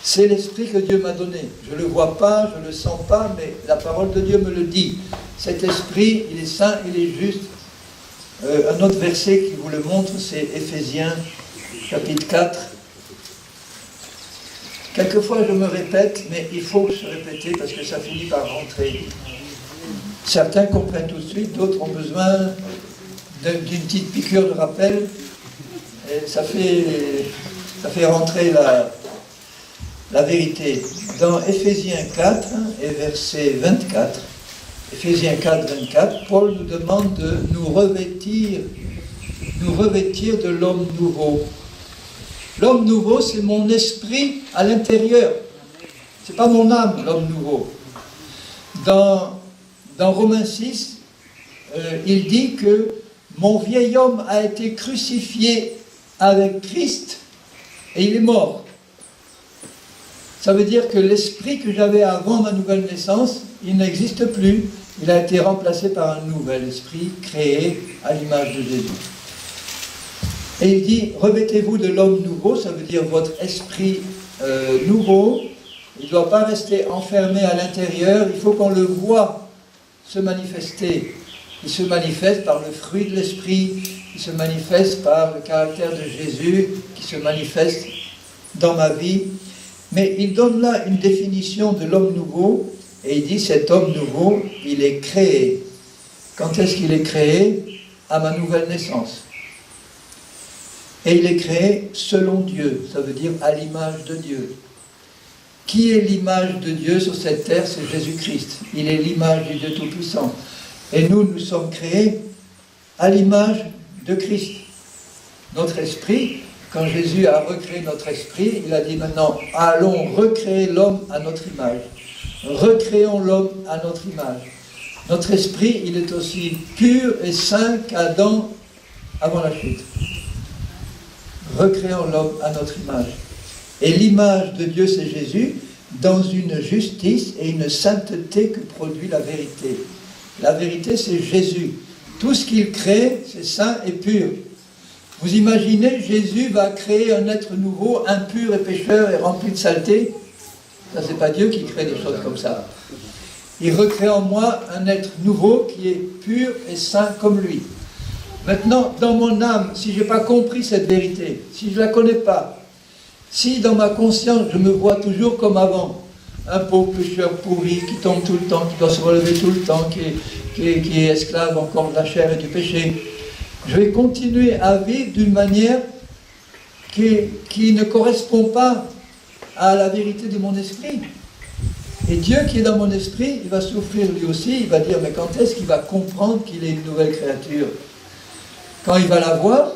c'est l'esprit que Dieu m'a donné. Je ne le vois pas, je ne le sens pas, mais la parole de Dieu me le dit. Cet esprit, il est saint, il est juste. Un autre verset qui vous le montre, c'est Éphésiens, chapitre 4. Quelquefois je me répète, mais il faut se répéter parce que ça finit par rentrer. Certains comprennent tout de suite, d'autres ont besoin d'une petite piqûre de rappel. Et ça fait rentrer la vérité. Dans Éphésiens 4 et verset 24, Éphésiens 4, 24, Paul nous demande de nous revêtir de l'homme nouveau. L'homme nouveau, c'est mon esprit à l'intérieur. C'est pas mon âme, l'homme nouveau. Dans Romains 6, il dit que mon vieil homme a été crucifié avec Christ et il est mort. Ça veut dire que l'esprit que j'avais avant ma nouvelle naissance, il n'existe plus. Il a été remplacé par un nouvel esprit créé à l'image de Jésus. Et il dit, revêtez-vous de l'homme nouveau, ça veut dire votre esprit nouveau. Il ne doit pas rester enfermé à l'intérieur, il faut qu'on le voie se manifester. Il se manifeste par le fruit de l'esprit, il se manifeste par le caractère de Jésus, qui se manifeste dans ma vie. Mais il donne là une définition de l'homme nouveau, et il dit, cet homme nouveau, il est créé. Quand est-ce qu'il est créé? À ma nouvelle naissance. Et il est créé selon Dieu, ça veut dire à l'image de Dieu. Qui est l'image de Dieu sur cette terre? C'est Jésus-Christ. Il est l'image du Dieu Tout-Puissant. Et nous sommes créés à l'image de Christ. Notre esprit, quand Jésus a recréé notre esprit, il a dit maintenant, allons recréer l'homme à notre image. Recréons l'homme à notre image. Notre esprit, il est aussi pur et saint qu'Adam avant la chute. Recréons l'homme à notre image. Et l'image de Dieu, c'est Jésus, dans une justice et une sainteté que produit la vérité. La vérité, c'est Jésus. Tout ce qu'il crée, c'est saint et pur. Vous imaginez, Jésus va créer un être nouveau, impur et pécheur et rempli de saleté? Ça, c'est pas Dieu qui crée des choses comme ça. Il recrée en moi un être nouveau qui est pur et saint comme lui. Maintenant, dans mon âme, si je n'ai pas compris cette vérité, si je ne la connais pas, si dans ma conscience, je me vois toujours comme avant, un pauvre pécheur pourri qui tombe tout le temps, qui doit se relever tout le temps, qui est esclave encore de la chair et du péché, je vais continuer à vivre d'une manière qui ne correspond pas à la vérité de mon esprit. Et Dieu qui est dans mon esprit, il va souffrir lui aussi, il va dire, mais quand est-ce qu'il va comprendre qu'il est une nouvelle créature? Quand il va la voir?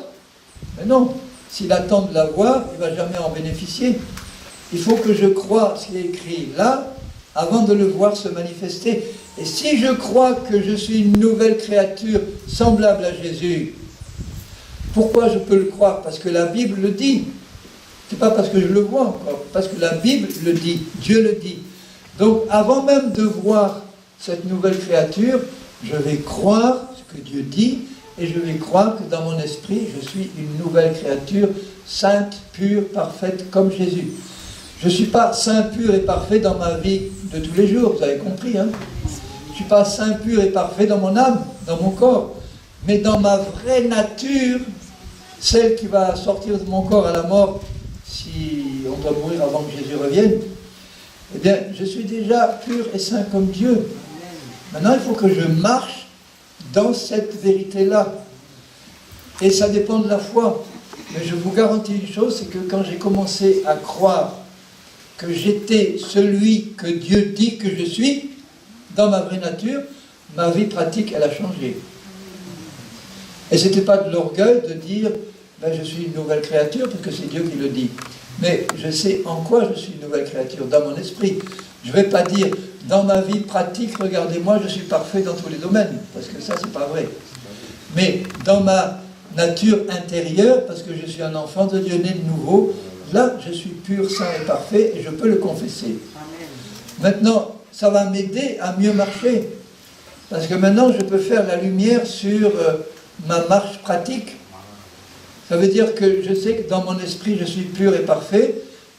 Mais non, s'il attend de la voir, il ne va jamais en bénéficier. Il faut que je croie ce qui est écrit là, avant de le voir se manifester. Et si je crois que je suis une nouvelle créature semblable à Jésus, pourquoi je peux le croire? Parce que la Bible le dit. Ce n'est pas parce que je le vois encore, parce que la Bible le dit, Dieu le dit. Donc avant même de voir cette nouvelle créature, je vais croire ce que Dieu dit, et je vais croire que dans mon esprit, je suis une nouvelle créature, sainte, pure, parfaite, comme Jésus. Je ne suis pas saint, pur et parfait dans ma vie de tous les jours, vous avez compris, hein? Je ne suis pas saint, pur et parfait dans mon âme, dans mon corps, mais dans ma vraie nature, celle qui va sortir de mon corps à la mort, si on doit mourir avant que Jésus revienne, eh bien, je suis déjà pur et saint comme Dieu. Maintenant, il faut que je marche dans cette vérité-là. Et ça dépend de la foi. Mais je vous garantis une chose, c'est que quand j'ai commencé à croire que j'étais celui que Dieu dit que je suis, dans ma vraie nature, ma vie pratique, elle a changé. Et ce n'était pas de l'orgueil de dire, ben, je suis une nouvelle créature, parce que c'est Dieu qui le dit. Mais je sais en quoi je suis une nouvelle créature, dans mon esprit. Je ne vais pas dire, dans ma vie pratique, regardez-moi, je suis parfait dans tous les domaines, parce que ça, c'est pas vrai. Mais dans ma nature intérieure, parce que je suis un enfant de Dieu né de nouveau, là, je suis pur, saint et parfait, et je peux le confesser. Maintenant, ça va m'aider à mieux marcher, parce que maintenant, je peux faire la lumière sur ma marche pratique. Ça veut dire que je sais que dans mon esprit, je suis pur et parfait,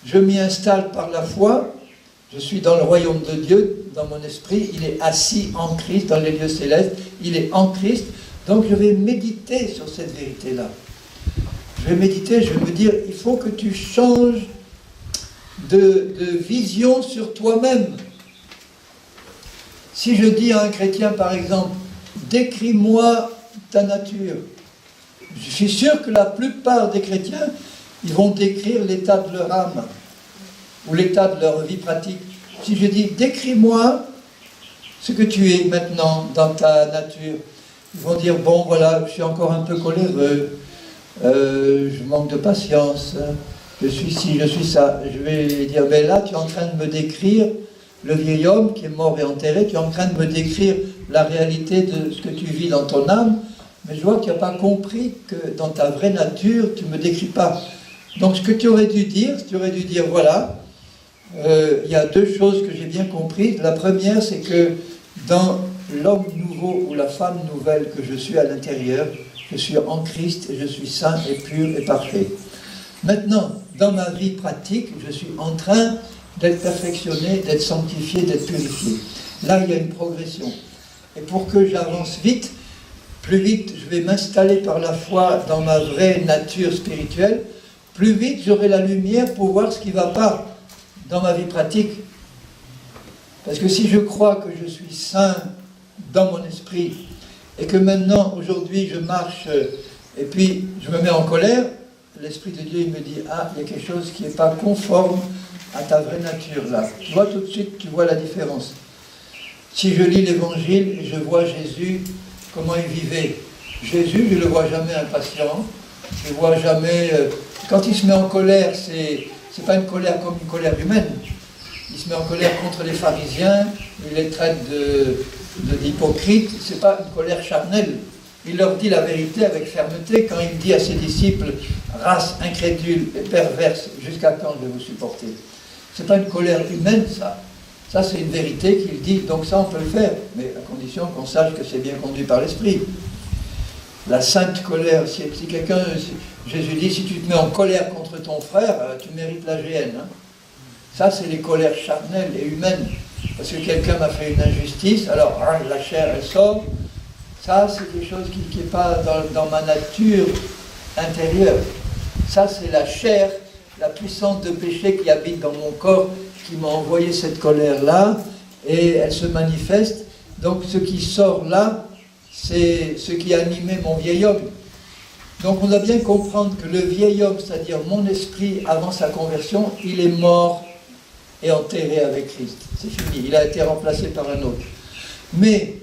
je m'y installe par la foi, je suis dans le royaume de Dieu, dans mon esprit, il est assis en Christ, dans les lieux célestes, il est en Christ, donc je vais méditer sur cette vérité-là. Je vais méditer, je vais me dire, il faut que tu changes de vision sur toi-même. Si je dis à un chrétien, par exemple, décris-moi ta nature, je suis sûr que la plupart des chrétiens, ils vont décrire l'état de leur âme, ou l'état de leur vie pratique. Si je dis, décris-moi ce que tu es maintenant dans ta nature, ils vont dire, bon voilà, je suis encore un peu coléreux, je manque de patience, je suis ci, je suis ça. Je vais dire, ben là, tu es en train de me décrire le vieil homme qui est mort et enterré, tu es en train de me décrire la réalité de ce que tu vis dans ton âme, mais je vois que tu n'as pas compris que dans ta vraie nature, tu ne me décris pas. Donc ce que tu aurais dû dire, voilà, il y a deux choses que j'ai bien comprises. La première, c'est que dans l'homme nouveau ou la femme nouvelle que je suis à l'intérieur, je suis en Christ et je suis saint et pur et parfait. Maintenant, dans ma vie pratique, je suis en train d'être perfectionné, d'être sanctifié, d'être purifié. Là, il y a une progression. Et pour que j'avance vite, plus vite je vais m'installer par la foi dans ma vraie nature spirituelle, plus vite j'aurai la lumière pour voir ce qui ne va pas dans ma vie pratique. Parce que si je crois que je suis saint dans mon esprit, et que maintenant, aujourd'hui, je marche, et puis je me mets en colère, l'Esprit de Dieu, il me dit, ah, il y a quelque chose qui n'est pas conforme à ta vraie nature, là. Tu vois tout de suite, tu vois la différence. Si je lis l'Évangile, et je vois Jésus, comment il vivait. Jésus, je ne le vois jamais impatient, je ne le vois jamais... quand il se met en colère, c'est pas une colère comme une colère humaine. Il se met en colère contre les pharisiens, il les traite d'hypocrites, c'est pas une colère charnelle. Il leur dit la vérité avec fermeté quand il dit à ses disciples, race incrédule et perverse, jusqu'à quand je vais vous supporter? C'est pas une colère humaine, ça. Ça, c'est une vérité qu'il dit, donc ça, on peut le faire, mais à condition qu'on sache que c'est bien conduit par l'Esprit. La sainte colère, si quelqu'un, Jésus dit, si tu te mets en colère contre ton frère, tu mérites la géhenne. Hein. Ça, c'est les colères charnelles et humaines. Parce que quelqu'un m'a fait une injustice, alors la chair, elle sort, Ça, c'est quelque chose qui n'est pas dans ma nature intérieure. Ça, c'est la chair, la puissance de péché qui habite dans mon corps, qui m'a envoyé cette colère-là, et elle se manifeste. Donc, ce qui sort là, c'est ce qui a animé mon vieil homme. Donc, on doit bien comprendre que le vieil homme, c'est-à-dire mon esprit, avant sa conversion, il est mort et enterré avec Christ. C'est fini, il a été remplacé par un autre. Mais,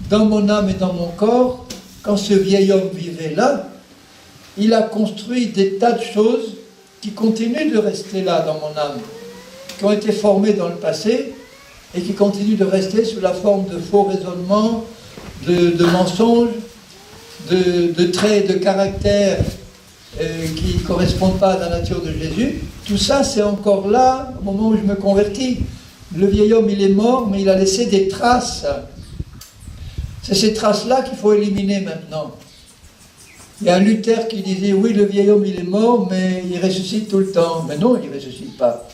dans mon âme et dans mon corps, quand ce vieil homme vivait là, il a construit des tas de choses qui continuent de rester là dans mon âme, qui ont été formées dans le passé et qui continuent de rester sous la forme de faux raisonnements, de mensonges, de traits de caractère qui ne correspondent pas à la nature de Jésus. Tout ça, c'est encore là au moment où je me convertis. Le vieil homme, il est mort, mais il a laissé des traces. C'est ces traces-là qu'il faut éliminer maintenant. Il y a un Luther qui disait, oui, le vieil homme, il est mort, mais il ressuscite tout le temps. Mais non, il ne ressuscite pas.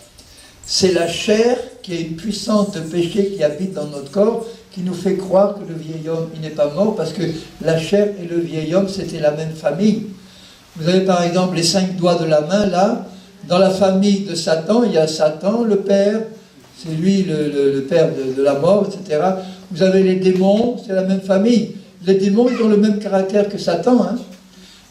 C'est la chair qui est une puissance de péché qui habite dans notre corps, qui nous fait croire que le vieil homme, il n'est pas mort, parce que la chair et le vieil homme, c'était la même famille. Vous avez par exemple les 5 doigts de la main, là. Dans la famille de Satan, il y a Satan, le père, c'est lui le père de la mort, etc. Vous avez les démons, c'est la même famille. Les démons, ils ont le même caractère que Satan. Hein.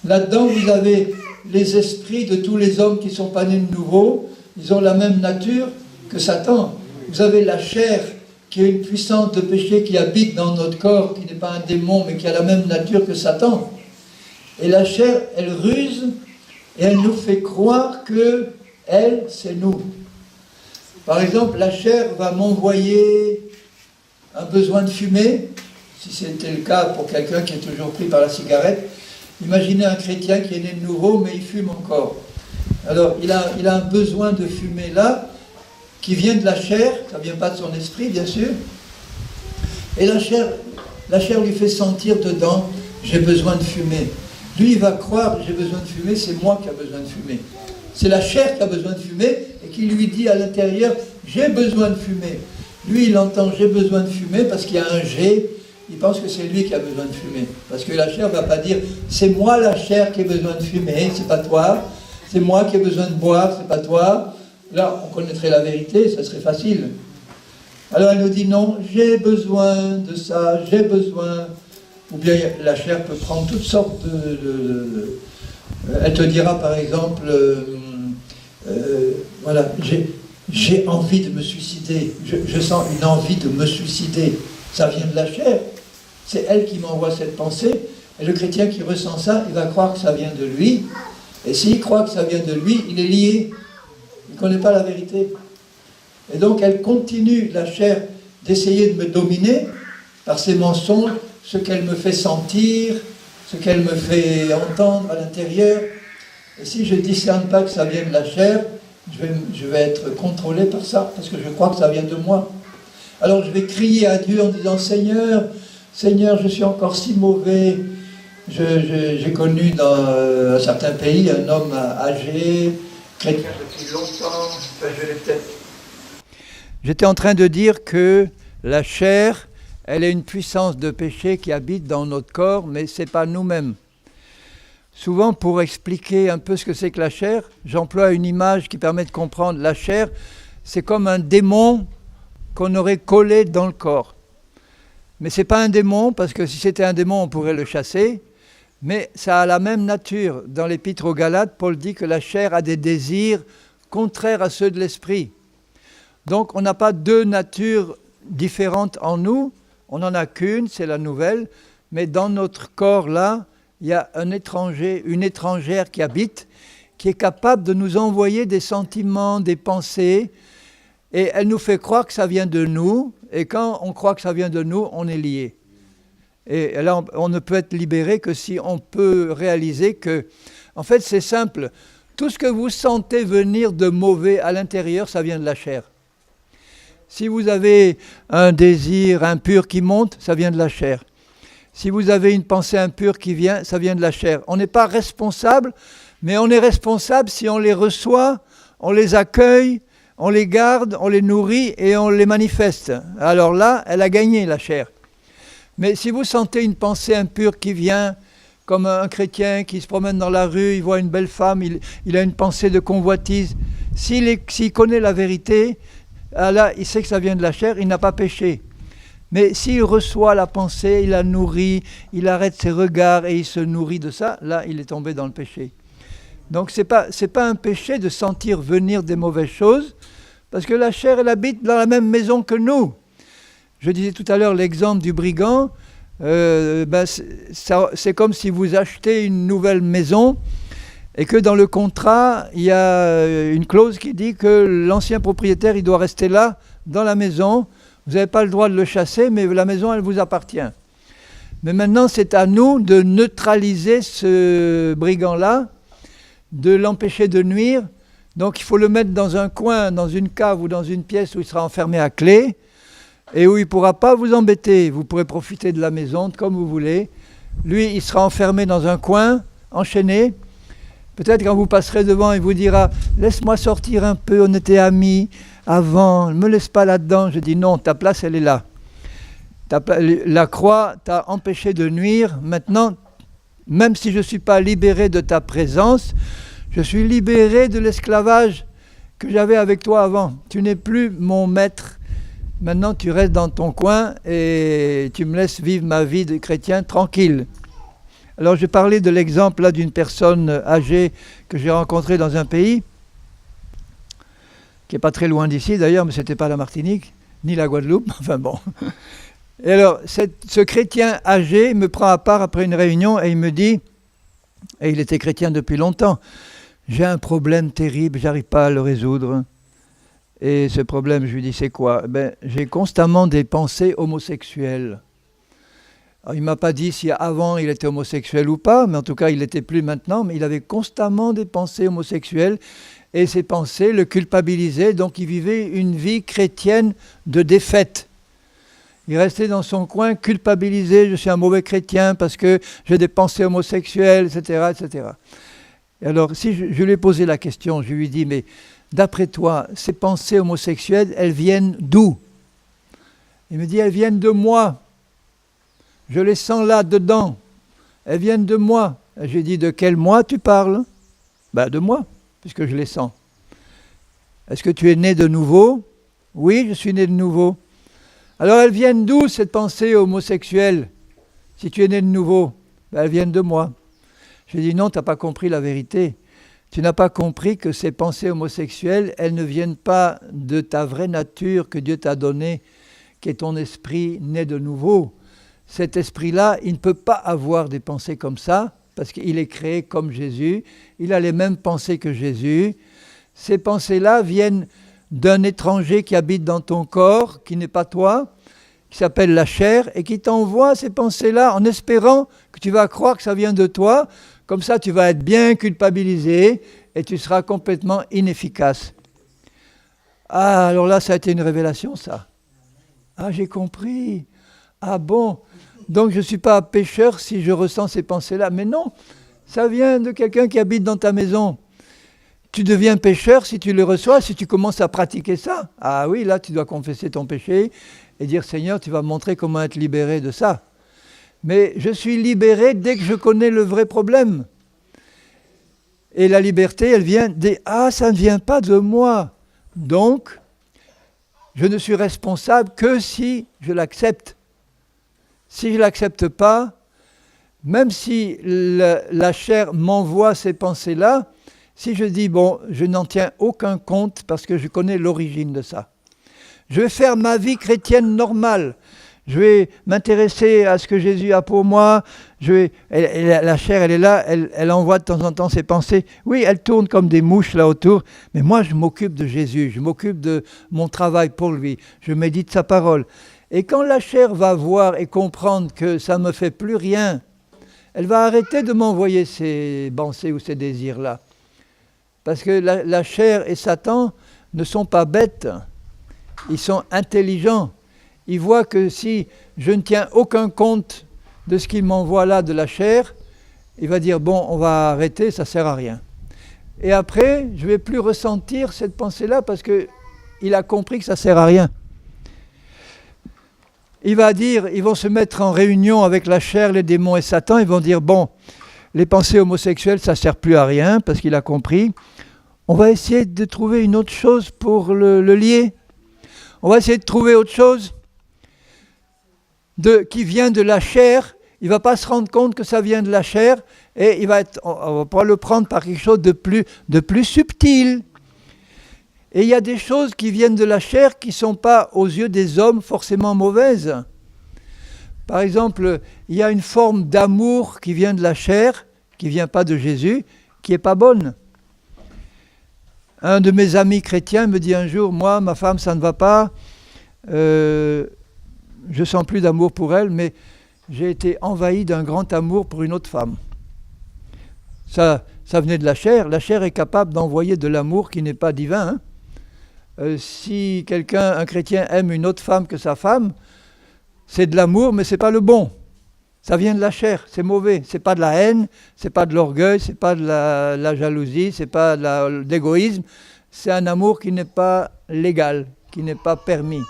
Là-dedans, vous avez les esprits de tous les hommes qui ne sont pas nés de nouveau. Ils ont la même nature que Satan. Vous avez la chair, qui est une puissance de péché qui habite dans notre corps, qui n'est pas un démon, mais qui a la même nature que Satan. Et la chair, elle ruse, et elle nous fait croire que elle, c'est nous. Par exemple, la chair va m'envoyer un besoin de fumer, si c'était le cas pour quelqu'un qui est toujours pris par la cigarette. Imaginez un chrétien qui est né de nouveau, mais il fume encore. Alors, il a un besoin de fumer là, qui vient de la chair, ça ne vient pas de son esprit, bien sûr. Et la chair lui fait sentir dedans, j'ai besoin de fumer. Lui, il va croire, j'ai besoin de fumer, c'est moi qui ai besoin de fumer. C'est la chair qui a besoin de fumer, et qui lui dit à l'intérieur, j'ai besoin de fumer. Lui, il entend, j'ai besoin de fumer, parce qu'il y a un G, il pense que c'est lui qui a besoin de fumer. Parce que la chair ne va pas dire, c'est moi la chair qui ai besoin de fumer, c'est pas toi. C'est moi qui ai besoin de boire, c'est pas toi. Là, on connaîtrait la vérité, ça serait facile. Alors elle nous dit non, j'ai besoin de ça, j'ai besoin. Ou bien la chair peut prendre toutes sortes elle te dira par exemple, voilà, j'ai envie de me suicider, je sens une envie de me suicider. Ça vient de la chair. C'est elle qui m'envoie cette pensée. Et le chrétien qui ressent ça, il va croire que ça vient de lui. Et s'il croit que ça vient de lui, il est lié. Il ne connaît pas la vérité. Et donc elle continue, la chair, d'essayer de me dominer par ses mensonges, ce qu'elle me fait sentir, ce qu'elle me fait entendre à l'intérieur. Et si je ne discerne pas que ça vient de la chair, je vais être contrôlé par ça, parce que je crois que ça vient de moi. Alors je vais crier à Dieu en disant, Seigneur, Seigneur, je suis encore si mauvais. J'ai connu dans un certain pays un homme âgé, chrétien depuis longtemps, je l'ai peut-être. J'étais en train de dire que la chair, elle est une puissance de péché qui habite dans notre corps, mais ce n'est pas nous-mêmes. Souvent, pour expliquer un peu ce que c'est que la chair, j'emploie une image qui permet de comprendre. La chair, c'est comme un démon qu'on aurait collé dans le corps. Mais ce n'est pas un démon, parce que si c'était un démon, on pourrait le chasser. Mais ça a la même nature. Dans l'Épître aux Galates, Paul dit que la chair a des désirs contraires à ceux de l'esprit. Donc on n'a pas deux natures différentes en nous, on n'en a qu'une, c'est la nouvelle, mais dans notre corps là, il y a un étranger, une étrangère qui habite, qui est capable de nous envoyer des sentiments, des pensées, et elle nous fait croire que ça vient de nous, et quand on croit que ça vient de nous, on est lié. Et là, on ne peut être libéré que si on peut réaliser que, en fait, c'est simple. Tout ce que vous sentez venir de mauvais à l'intérieur, ça vient de la chair. Si vous avez un désir impur qui monte, ça vient de la chair. Si vous avez une pensée impure qui vient, ça vient de la chair. On n'est pas responsable, mais on est responsable si on les reçoit, on les accueille, on les garde, on les nourrit et on les manifeste. Alors là, elle a gagné, la chair. Mais si vous sentez une pensée impure qui vient, comme un chrétien qui se promène dans la rue, il voit une belle femme, il a une pensée de convoitise, s'il connaît la vérité, là, il sait que ça vient de la chair, il n'a pas péché. Mais s'il reçoit la pensée, il la nourrit, il arrête ses regards et il se nourrit de ça, là, il est tombé dans le péché. Donc, c'est pas un péché de sentir venir des mauvaises choses, parce que la chair, elle habite dans la même maison que nous. Je disais tout à l'heure l'exemple du brigand, c'est comme si vous achetez une nouvelle maison et que dans le contrat, il y a une clause qui dit que l'ancien propriétaire, il doit rester là, dans la maison. Vous n'avez pas le droit de le chasser, mais la maison, elle vous appartient. Mais maintenant, c'est à nous de neutraliser ce brigand-là, de l'empêcher de nuire. Donc, il faut le mettre dans un coin, dans une cave ou dans une pièce où il sera enfermé à clé et où il ne pourra pas vous embêter. Vous pourrez profiter de la maison comme vous voulez. Lui, il sera enfermé dans un coin, enchaîné. Peut-être quand vous passerez devant, il vous dira « Laisse-moi sortir un peu, on était amis avant, ne me laisse pas là-dedans. » Je dis « Non, ta place, elle est là. La croix t'a empêché de nuire. Maintenant, même si je ne suis pas libéré de ta présence, je suis libéré de l'esclavage que j'avais avec toi avant. Tu n'es plus mon maître. Maintenant, tu restes dans ton coin et tu me laisses vivre ma vie de chrétien tranquille. » Alors, je parlais de l'exemple là d'une personne âgée que j'ai rencontrée dans un pays, qui n'est pas très loin d'ici d'ailleurs, mais ce n'était pas la Martinique, ni la Guadeloupe, enfin bon. Et alors, ce chrétien âgé me prend à part après une réunion et il me dit, et il était chrétien depuis longtemps, « J'ai un problème terrible, j'arrive pas à le résoudre. » Et ce problème, je lui dis, c'est quoi ? J'ai constamment des pensées homosexuelles. Alors, il ne m'a pas dit si avant il était homosexuel ou pas, mais en tout cas il l'était plus maintenant, mais il avait constamment des pensées homosexuelles et ces pensées le culpabilisaient, donc il vivait une vie chrétienne de défaite. Il restait dans son coin culpabilisé, je suis un mauvais chrétien parce que j'ai des pensées homosexuelles, etc. etc. Et alors si je lui ai posé la question, je lui ai dit, mais d'après toi, ces pensées homosexuelles, elles viennent d'où ? Il me dit, elles viennent de moi. Je les sens là, dedans. Elles viennent de moi. J'ai dit, de quel moi tu parles ? De moi, puisque je les sens. Est-ce que tu es né de nouveau ? Oui, je suis né de nouveau. Alors elles viennent d'où, cette pensée homosexuelle ? Si tu es né de nouveau, elles viennent de moi. J'ai dit, non, tu n'as pas compris la vérité. Tu n'as pas compris que ces pensées homosexuelles, elles ne viennent pas de ta vraie nature que Dieu t'a donnée, qui est ton esprit né de nouveau. Cet esprit-là, il ne peut pas avoir des pensées comme ça, parce qu'il est créé comme Jésus, il a les mêmes pensées que Jésus. Ces pensées-là viennent d'un étranger qui habite dans ton corps, qui n'est pas toi, qui s'appelle la chair, et qui t'envoie ces pensées-là en espérant que tu vas croire que ça vient de toi. Comme ça, tu vas être bien culpabilisé et tu seras complètement inefficace. Ah, alors là, ça a été une révélation, ça. Ah, j'ai compris. Ah bon ? Donc je ne suis pas pécheur si je ressens ces pensées-là. Mais non, ça vient de quelqu'un qui habite dans ta maison. Tu deviens pécheur si tu les reçois, si tu commences à pratiquer ça. Ah oui, là tu dois confesser ton péché et dire Seigneur, tu vas me montrer comment être libéré de ça. Mais je suis libéré dès que je connais le vrai problème. Et la liberté, elle vient des « Ah, ça ne vient pas de moi ». Donc, je ne suis responsable que si je l'accepte. Si je ne l'accepte pas, même si la chair m'envoie ces pensées-là, si je dis, bon, je n'en tiens aucun compte parce que je connais l'origine de ça. Je vais faire ma vie chrétienne normale. Je vais m'intéresser à ce que Jésus a pour moi. La chair, elle est là, elle envoie de temps en temps ses pensées. Oui, elle tourne comme des mouches là autour, mais moi je m'occupe de Jésus, je m'occupe de mon travail pour lui, je médite sa parole. Et quand la chair va voir et comprendre que ça ne me fait plus rien, elle va arrêter de m'envoyer ces pensées ou ces désirs-là. Parce que la chair et Satan ne sont pas bêtes, ils sont intelligents. Ils voient que si je ne tiens aucun compte de ce qu'il m'envoie là de la chair, il va dire, bon, on va arrêter, ça ne sert à rien. Et après, je ne vais plus ressentir cette pensée-là parce qu'il a compris que ça ne sert à rien. il va dire, ils vont se mettre en réunion avec la chair, les démons et Satan, ils vont dire, bon, les pensées homosexuelles, ça ne sert plus à rien, parce qu'il a compris. On va essayer de trouver une autre chose pour le lier. On va essayer de trouver autre chose qui vient de la chair. Il ne va pas se rendre compte que ça vient de la chair, et on va pas le prendre par quelque chose de plus subtil. Et il y a des choses qui viennent de la chair qui ne sont pas, aux yeux des hommes, forcément mauvaises. Par exemple, il y a une forme d'amour qui vient de la chair, qui ne vient pas de Jésus, qui n'est pas bonne. Un de mes amis chrétiens me dit un jour, moi, ma femme, ça ne va pas, je ne sens plus d'amour pour elle, mais j'ai été envahi d'un grand amour pour une autre femme. Ça venait de la chair. La chair est capable d'envoyer de l'amour qui n'est pas divin. Si un chrétien aime une autre femme que sa femme, c'est de l'amour, mais ce n'est pas le bon. Ça vient de la chair, c'est mauvais. Ce n'est pas de la haine, ce n'est pas de l'orgueil, ce n'est pas de la jalousie, ce n'est pas de l'égoïsme. C'est un amour qui n'est pas légal, qui n'est pas permis.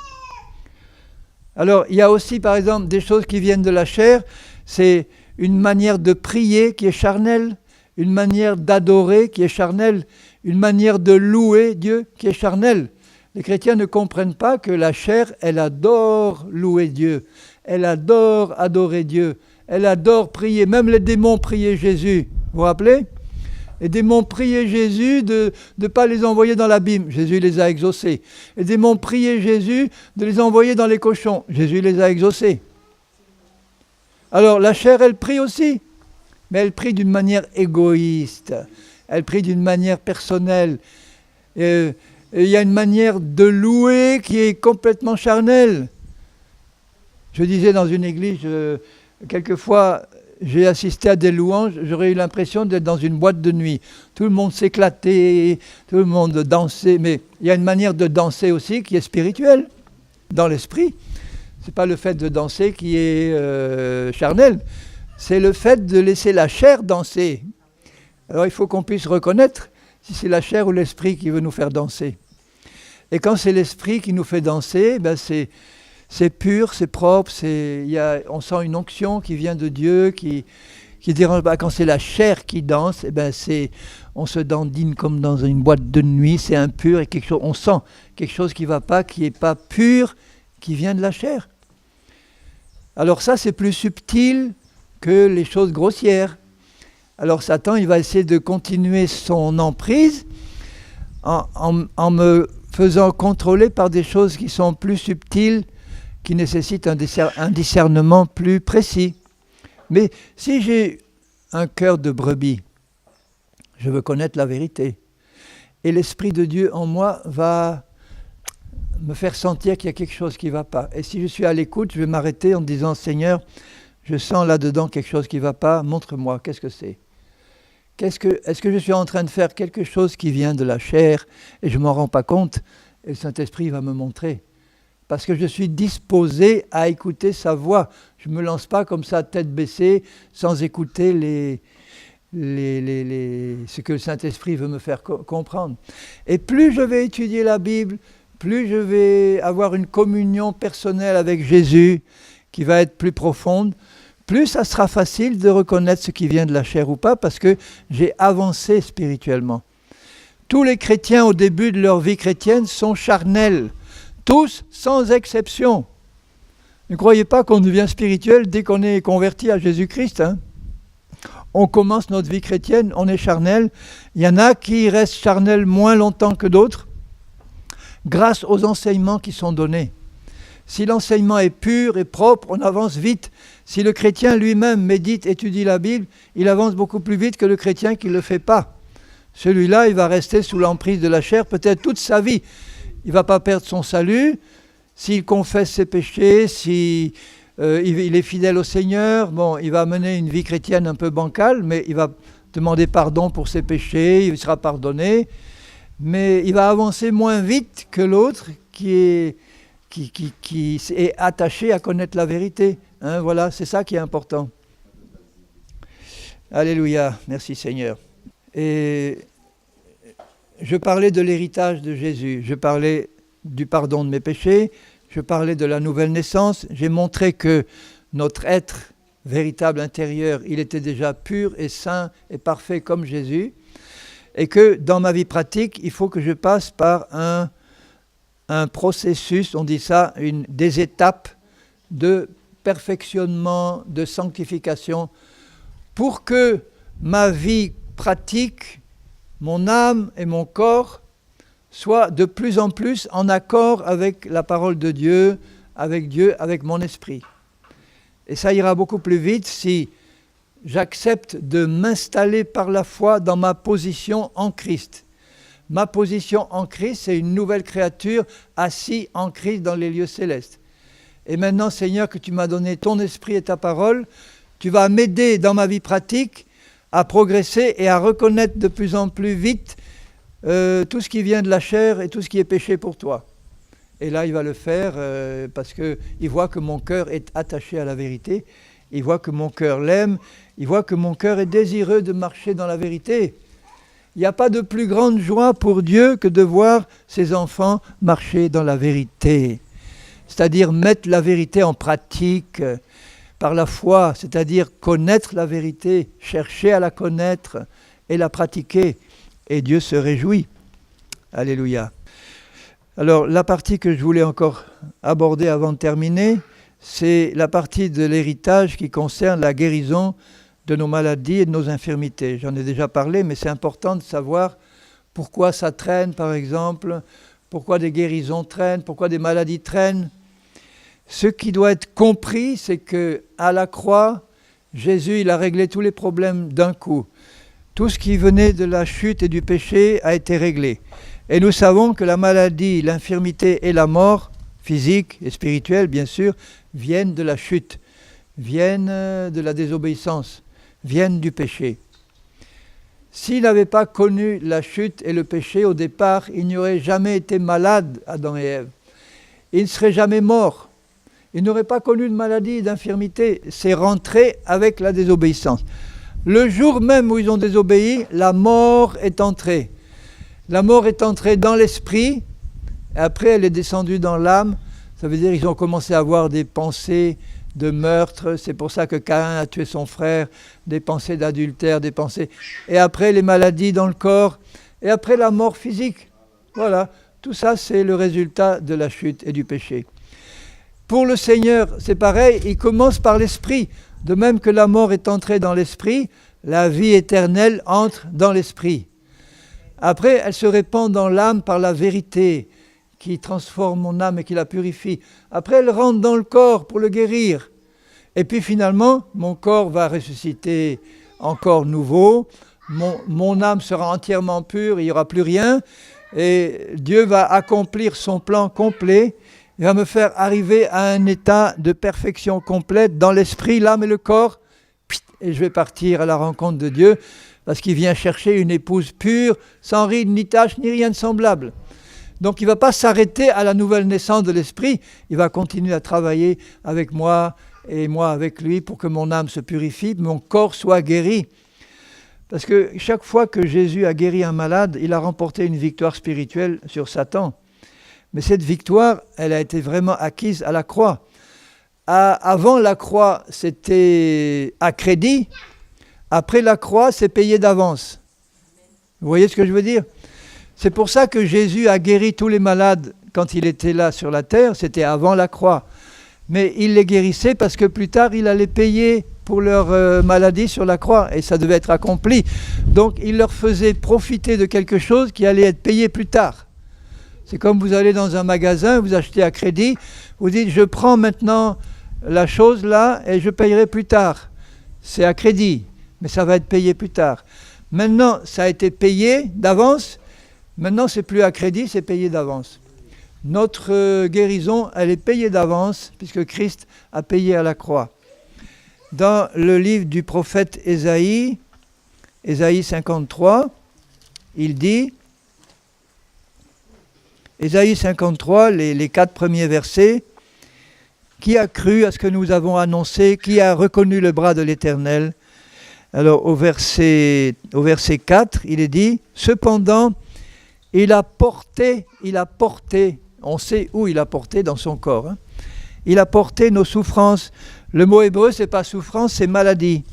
Alors, il y a aussi, par exemple, des choses qui viennent de la chair. C'est une manière de prier qui est charnelle, une manière d'adorer qui est charnelle, une manière de louer Dieu qui est charnelle. Les chrétiens ne comprennent pas que la chair, elle adore louer Dieu, elle adore adorer Dieu, elle adore prier. Même les démons priaient Jésus, vous vous rappelez ? Les démons priaient Jésus de ne pas les envoyer dans l'abîme. Jésus les a exaucés. Les démons priaient Jésus de les envoyer dans les cochons. Jésus les a exaucés. Alors la chair, elle prie aussi, mais elle prie d'une manière égoïste. Elle prie d'une manière personnelle. Il y a une manière de louer qui est complètement charnelle. Je disais dans une église, quelquefois, j'ai assisté à des louanges, j'aurais eu l'impression d'être dans une boîte de nuit. Tout le monde s'éclatait, tout le monde dansait, mais il y a une manière de danser aussi qui est spirituelle, dans l'esprit. Ce n'est pas le fait de danser qui est charnel, c'est le fait de laisser la chair danser. Alors il faut qu'on puisse reconnaître si c'est la chair ou l'esprit qui veut nous faire danser. Et quand c'est l'esprit qui nous fait danser, ben c'est pur, c'est propre, on sent une onction qui vient de Dieu, qui dérange pas. Quand c'est la chair qui danse, eh ben on se dandine comme dans une boîte de nuit, c'est impur, et on sent quelque chose qui ne va pas, qui n'est pas pur, qui vient de la chair. Alors ça, c'est plus subtil que les choses grossières. Alors Satan, il va essayer de continuer son emprise en me faisant contrôler par des choses qui sont plus subtiles, qui nécessitent un discernement plus précis. Mais si j'ai un cœur de brebis, je veux connaître la vérité. Et l'Esprit de Dieu en moi va me faire sentir qu'il y a quelque chose qui ne va pas. Et si je suis à l'écoute, je vais m'arrêter en disant, Seigneur, je sens là-dedans quelque chose qui ne va pas, montre-moi, qu'est-ce que c'est ? Est-ce que je suis en train de faire quelque chose qui vient de la chair et je ne m'en rends pas compte? Et le Saint-Esprit va me montrer. Parce que je suis disposé à écouter sa voix. Je ne me lance pas comme ça, tête baissée, sans écouter ce que le Saint-Esprit veut me faire comprendre. Et plus je vais étudier la Bible, plus je vais avoir une communion personnelle avec Jésus, qui va être plus profonde, plus ça sera facile de reconnaître ce qui vient de la chair ou pas, parce que j'ai avancé spirituellement. Tous les chrétiens au début de leur vie chrétienne sont charnels, tous sans exception. Ne croyez pas qu'on devient spirituel dès qu'on est converti à Jésus-Christ. On commence notre vie chrétienne, on est charnel. Il y en a qui restent charnels moins longtemps que d'autres, grâce aux enseignements qui sont donnés. Si l'enseignement est pur et propre, on avance vite. Si le chrétien lui-même médite, étudie la Bible, il avance beaucoup plus vite que le chrétien qui ne le fait pas. Celui-là, il va rester sous l'emprise de la chair peut-être toute sa vie. Il ne va pas perdre son salut. S'il confesse ses péchés, s'il est fidèle au Seigneur, il va mener une vie chrétienne un peu bancale, mais il va demander pardon pour ses péchés, il sera pardonné. Mais il va avancer moins vite que l'autre qui est attaché à connaître la vérité. Voilà, c'est ça qui est important. Alléluia, merci Seigneur. Et je parlais de l'héritage de Jésus, je parlais du pardon de mes péchés, je parlais de la nouvelle naissance, j'ai montré que notre être véritable intérieur, il était déjà pur et saint et parfait comme Jésus, et que dans ma vie pratique, il faut que je passe par un processus, on dit ça, des étapes de perfectionnement, de sanctification, pour que ma vie pratique, mon âme et mon corps soient de plus en plus en accord avec la parole de Dieu, avec mon esprit. Et ça ira beaucoup plus vite si j'accepte de m'installer par la foi dans ma position en Christ. Ma position en Christ, c'est une nouvelle créature assise en Christ dans les lieux célestes. Et maintenant, Seigneur, que tu m'as donné ton esprit et ta parole, tu vas m'aider dans ma vie pratique à progresser et à reconnaître de plus en plus vite tout ce qui vient de la chair et tout ce qui est péché pour toi. Et là, il va le faire parce qu'il voit que mon cœur est attaché à la vérité, il voit que mon cœur l'aime, il voit que mon cœur est désireux de marcher dans la vérité. Il n'y a pas de plus grande joie pour Dieu que de voir ses enfants marcher dans la vérité. C'est-à-dire mettre la vérité en pratique par la foi, c'est-à-dire connaître la vérité, chercher à la connaître et la pratiquer. Et Dieu se réjouit. Alléluia. Alors, la partie que je voulais encore aborder avant de terminer, c'est la partie de l'héritage qui concerne la guérison de nos maladies et de nos infirmités. J'en ai déjà parlé, mais c'est important de savoir pourquoi ça traîne, par exemple, pourquoi des guérisons traînent, pourquoi des maladies traînent. Ce qui doit être compris, c'est qu'à la croix, Jésus, il a réglé tous les problèmes d'un coup. Tout ce qui venait de la chute et du péché a été réglé. Et nous savons que la maladie, l'infirmité et la mort, physique et spirituelle bien sûr, viennent de la chute, viennent de la désobéissance, viennent du péché. S'il n'avait pas connu la chute et le péché au départ, il n'y aurait jamais été malade, Adam et Ève. Il ne serait jamais mort. Il n'aurait pas connu de maladie, d'infirmité. C'est rentré avec la désobéissance. Le jour même où ils ont désobéi, la mort est entrée. La mort est entrée dans l'esprit, et après elle est descendue dans l'âme. Ça veut dire qu'ils ont commencé à avoir des pensées de meurtre. C'est pour ça que Caïn a tué son frère, des pensées d'adultère, des pensées... Et après les maladies dans le corps, et après la mort physique. Voilà, tout ça c'est le résultat de la chute et du péché. Pour le Seigneur, c'est pareil, il commence par l'esprit. De même que la mort est entrée dans l'esprit, la vie éternelle entre dans l'esprit. Après, elle se répand dans l'âme par la vérité qui transforme mon âme et qui la purifie. Après, elle rentre dans le corps pour le guérir. Et puis finalement, mon corps va ressusciter encore nouveau. Mon âme sera entièrement pure, il n'y aura plus rien. Et Dieu va accomplir son plan complet. Il va me faire arriver à un état de perfection complète dans l'esprit, l'âme et le corps. Et je vais partir à la rencontre de Dieu parce qu'il vient chercher une épouse pure, sans ride, ni tache, ni rien de semblable. Donc il ne va pas s'arrêter à la nouvelle naissance de l'esprit. Il va continuer à travailler avec moi et moi avec lui pour que mon âme se purifie, mon corps soit guéri. Parce que chaque fois que Jésus a guéri un malade, il a remporté une victoire spirituelle sur Satan. Mais cette victoire, elle a été vraiment acquise à la croix. Avant la croix, c'était à crédit. Après la croix, c'est payé d'avance. Vous voyez ce que je veux dire ? C'est pour ça que Jésus a guéri tous les malades quand il était là sur la terre. C'était avant la croix. Mais il les guérissait parce que plus tard, il allait payer pour leur maladie sur la croix. Et ça devait être accompli. Donc, il leur faisait profiter de quelque chose qui allait être payé plus tard. C'est comme vous allez dans un magasin, vous achetez à crédit, vous dites je prends maintenant la chose là et je payerai plus tard. C'est à crédit, mais ça va être payé plus tard. Maintenant, ça a été payé d'avance, maintenant c'est plus à crédit, c'est payé d'avance. Notre guérison, elle est payée d'avance puisque Christ a payé à la croix. Dans le livre du prophète Ésaïe, Ésaïe 53, il dit... Ésaïe 53, les 4 premiers versets. Qui a cru à ce que nous avons annoncé? Qui a reconnu le bras de l'Éternel? Alors au verset 4, il est dit, cependant, il a porté On sait où il a porté dans son corps. Il a porté nos souffrances. Le mot hébreu, c'est pas souffrance, c'est maladie.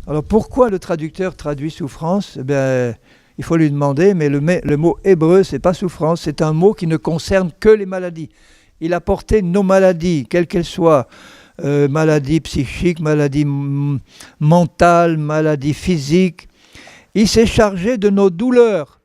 Alors pourquoi le traducteur traduit souffrance ? Il faut lui demander, mais le mot hébreu, c'est pas souffrance, c'est un mot qui ne concerne que les maladies. Il a porté nos maladies, quelles qu'elles soient, maladies psychiques, maladies mentales, maladies physiques. Il s'est chargé de nos douleurs.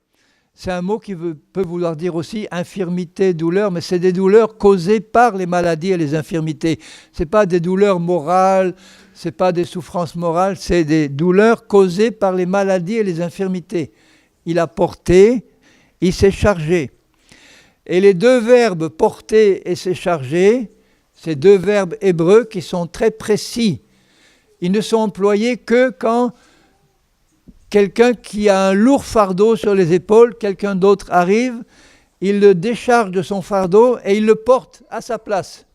C'est un mot qui peut vouloir dire aussi infirmité, douleur, mais c'est des douleurs causées par les maladies et les infirmités. Ce n'est pas des douleurs morales, ce n'est pas des souffrances morales, c'est des douleurs causées par les maladies et les infirmités. Il a porté, il s'est chargé. Et les deux verbes porter et s'est chargé, ces deux verbes hébreux qui sont très précis. Ils ne sont employés que quand quelqu'un qui a un lourd fardeau sur les épaules, quelqu'un d'autre arrive, il le décharge de son fardeau et il le porte à sa place.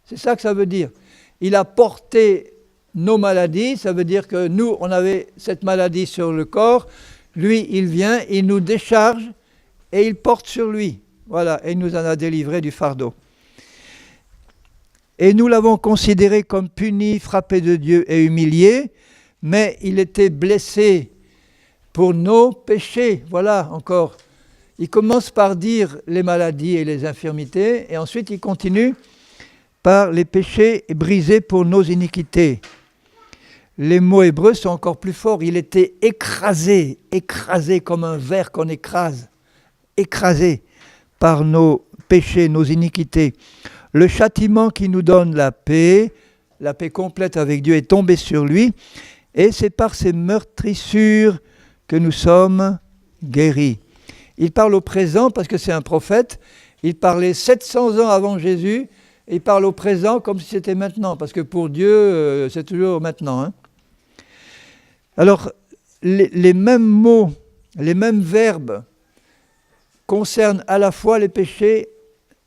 C'est ça que ça veut dire. Il a porté nos maladies, ça veut dire que nous, on avait cette maladie sur le corps, lui, il vient, il nous décharge et il porte sur lui. Voilà, et il nous en a délivré du fardeau. Et nous l'avons considéré comme puni, frappé de Dieu et humilié, mais il était blessé pour nos péchés. Voilà, encore. Il commence par dire les maladies et les infirmités, et ensuite il continue par les péchés brisés pour nos iniquités. Les mots hébreux sont encore plus forts. Il était écrasé, écrasé comme un verre qu'on écrase, écrasé par nos péchés, nos iniquités. Le châtiment qui nous donne la paix complète avec Dieu, est tombé sur lui, et c'est par ces meurtrissures que nous sommes guéris. Il parle au présent parce que c'est un prophète. Il parlait 700 ans avant Jésus, et il parle au présent comme si c'était maintenant, parce que pour Dieu, c'est toujours maintenant. Alors, les mêmes mots, les mêmes verbes concernent à la fois les péchés,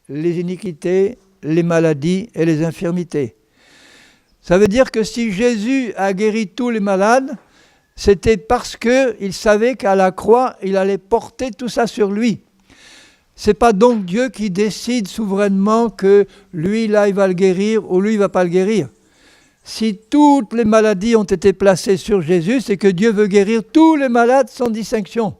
les iniquités, les maladies et les infirmités. Ça veut dire que si Jésus a guéri tous les malades, c'était parce qu'il savait qu'à la croix, il allait porter tout ça sur lui. Ce n'est pas donc Dieu qui décide souverainement que lui, là, il va le guérir ou lui, il ne va pas le guérir. Si toutes les maladies ont été placées sur Jésus, c'est que Dieu veut guérir tous les malades sans distinction.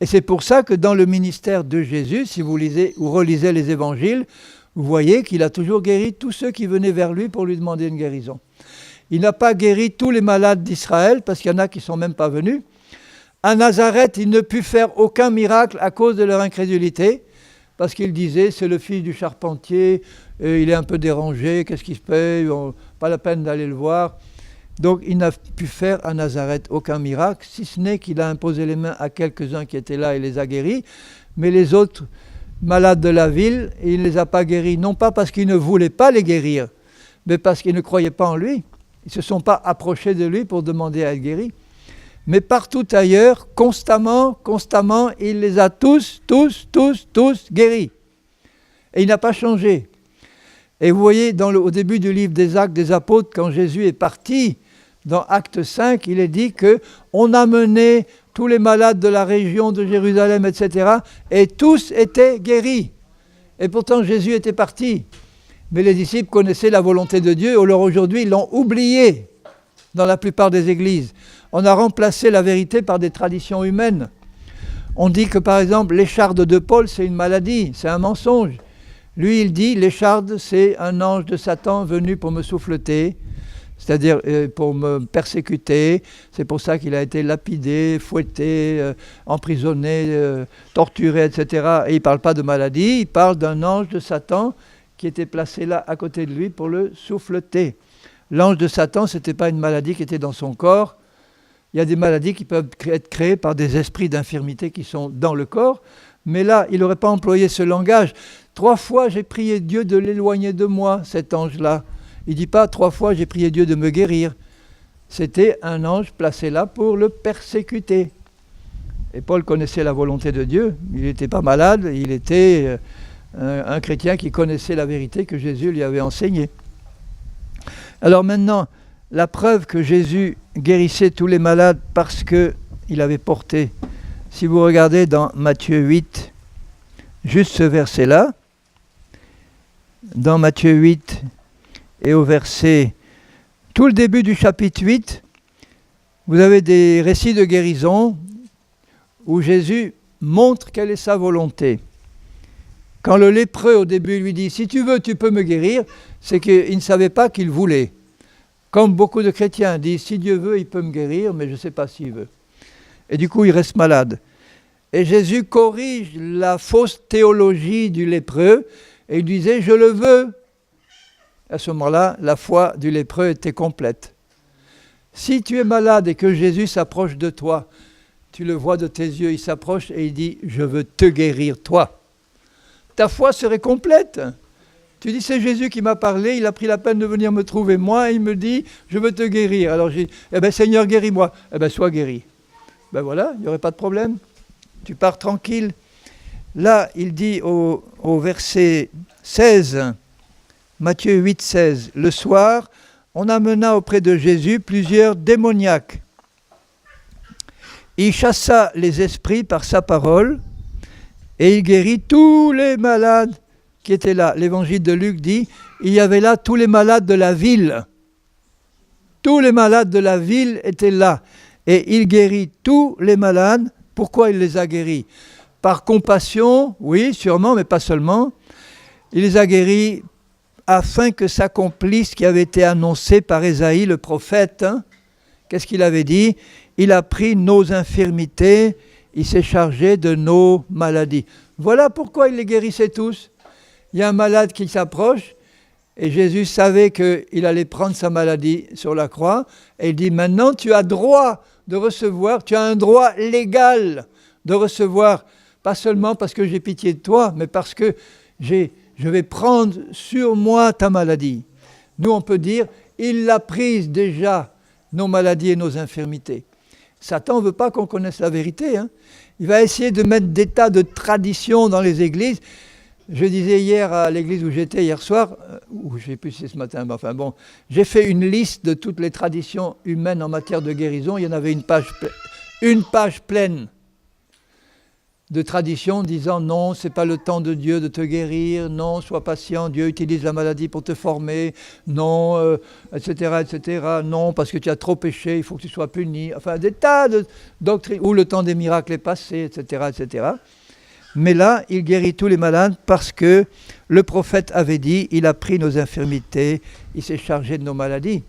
Et c'est pour ça que dans le ministère de Jésus, si vous lisez ou relisez les évangiles, vous voyez qu'il a toujours guéri tous ceux qui venaient vers lui pour lui demander une guérison. Il n'a pas guéri tous les malades d'Israël, parce qu'il y en a qui ne sont même pas venus. À Nazareth, il ne put faire aucun miracle à cause de leur incrédulité, parce qu'il disait, c'est le fils du charpentier, il est un peu dérangé, qu'est-ce qui se paye, pas la peine d'aller le voir. Donc il n'a pu faire à Nazareth aucun miracle, si ce n'est qu'il a imposé les mains à quelques-uns qui étaient là et les a guéris, mais les autres malades de la ville, il ne les a pas guéris, non pas parce qu'il ne voulait pas les guérir, mais parce qu'ils ne croyaient pas en lui. Ils ne se sont pas approchés de lui pour demander à être guéris. Mais partout ailleurs, constamment, il les a tous guéris. Et il n'a pas changé. Et vous voyez, au début du livre des Actes des Apôtres, quand Jésus est parti, dans Acte 5, il est dit qu'on a mené tous les malades de la région de Jérusalem, etc., et tous étaient guéris. Et pourtant, Jésus était parti. Mais les disciples connaissaient la volonté de Dieu, alors aujourd'hui, ils l'ont oublié dans la plupart des églises. On a remplacé la vérité par des traditions humaines. On dit que, par exemple, l'écharde de Paul, c'est une maladie, c'est un mensonge. Lui, il dit, l'écharde, c'est un ange de Satan venu pour me souffleter, c'est-à-dire pour me persécuter. C'est pour ça qu'il a été lapidé, fouetté, emprisonné, torturé, etc. Et il ne parle pas de maladie, il parle d'un ange de Satan qui était placé là à côté de lui pour le souffleter. L'ange de Satan, ce n'était pas une maladie qui était dans son corps. Il y a des maladies qui peuvent être créées par des esprits d'infirmité qui sont dans le corps, mais là, il n'aurait pas employé ce langage. 3 fois, j'ai prié Dieu de l'éloigner de moi, cet ange-là. Il ne dit pas 3 fois, j'ai prié Dieu de me guérir. C'était un ange placé là pour le persécuter. Et Paul connaissait la volonté de Dieu. Il n'était pas malade, il était un chrétien qui connaissait la vérité que Jésus lui avait enseignée. Alors maintenant, la preuve que Jésus guérissait tous les malades parce qu'il avait porté. Si vous regardez dans Matthieu 8, juste ce verset-là, dans Matthieu 8 et au verset, tout le début du chapitre 8, vous avez des récits de guérison où Jésus montre quelle est sa volonté. Quand le lépreux au début lui dit « si tu veux, tu peux me guérir », c'est qu'il ne savait pas qu'il voulait. Comme beaucoup de chrétiens disent « si Dieu veut, il peut me guérir, mais je ne sais pas s'il veut ». Et du coup, il reste malade. Et Jésus corrige la fausse théologie du lépreux et il disait « je le veux ». À ce moment-là, la foi du lépreux était complète. Si tu es malade et que Jésus s'approche de toi, tu le vois de tes yeux, il s'approche et il dit « je veux te guérir, toi ». Ta foi serait complète. Tu dis, c'est Jésus qui m'a parlé, il a pris la peine de venir me trouver moi, et il me dit, je veux te guérir. Alors j'ai dit, eh bien Seigneur, guéris-moi. Eh bien, sois guéri. Ben voilà, il n'y aurait pas de problème. Tu pars tranquille. Là, il dit au verset 16, Matthieu 8, 16, le soir, on amena auprès de Jésus plusieurs démoniaques. Il chassa les esprits par sa parole, et il guérit tous les malades qui étaient là. L'évangile de Luc dit, il y avait là tous les malades de la ville. Tous les malades de la ville étaient là. Et il guérit tous les malades. Pourquoi il les a guéris? Par compassion, oui, sûrement, mais pas seulement. Il les a guéris afin que s'accomplisse ce qui avait été annoncé par Ésaïe, le prophète. Qu'est-ce qu'il avait dit? Il a pris nos infirmités, il s'est chargé de nos maladies. Voilà pourquoi il les guérissait tous. Il y a un malade qui s'approche et Jésus savait qu'il allait prendre sa maladie sur la croix. Et il dit, maintenant tu as droit de recevoir, tu as un droit légal de recevoir, pas seulement parce que j'ai pitié de toi, mais parce que je vais prendre sur moi ta maladie. Nous on peut dire, il l'a prise déjà, nos maladies et nos infirmités. Satan ne veut pas qu'on connaisse la vérité. Il va essayer de mettre des tas de traditions dans les églises. Je disais hier à l'église où j'étais hier soir, ou je ne sais plus si c'est ce matin, mais enfin bon, j'ai fait une liste de toutes les traditions humaines en matière de guérison. Il y en avait une page pleine de traditions disant non, ce n'est pas le temps de Dieu de te guérir, non, sois patient, Dieu utilise la maladie pour te former, non, etc., etc., non, parce que tu as trop péché, il faut que tu sois puni, enfin des tas de doctrines, où le temps des miracles est passé, etc., etc. Mais là, il guérit tous les malades parce que le prophète avait dit, il a pris nos infirmités, il s'est chargé de nos maladies.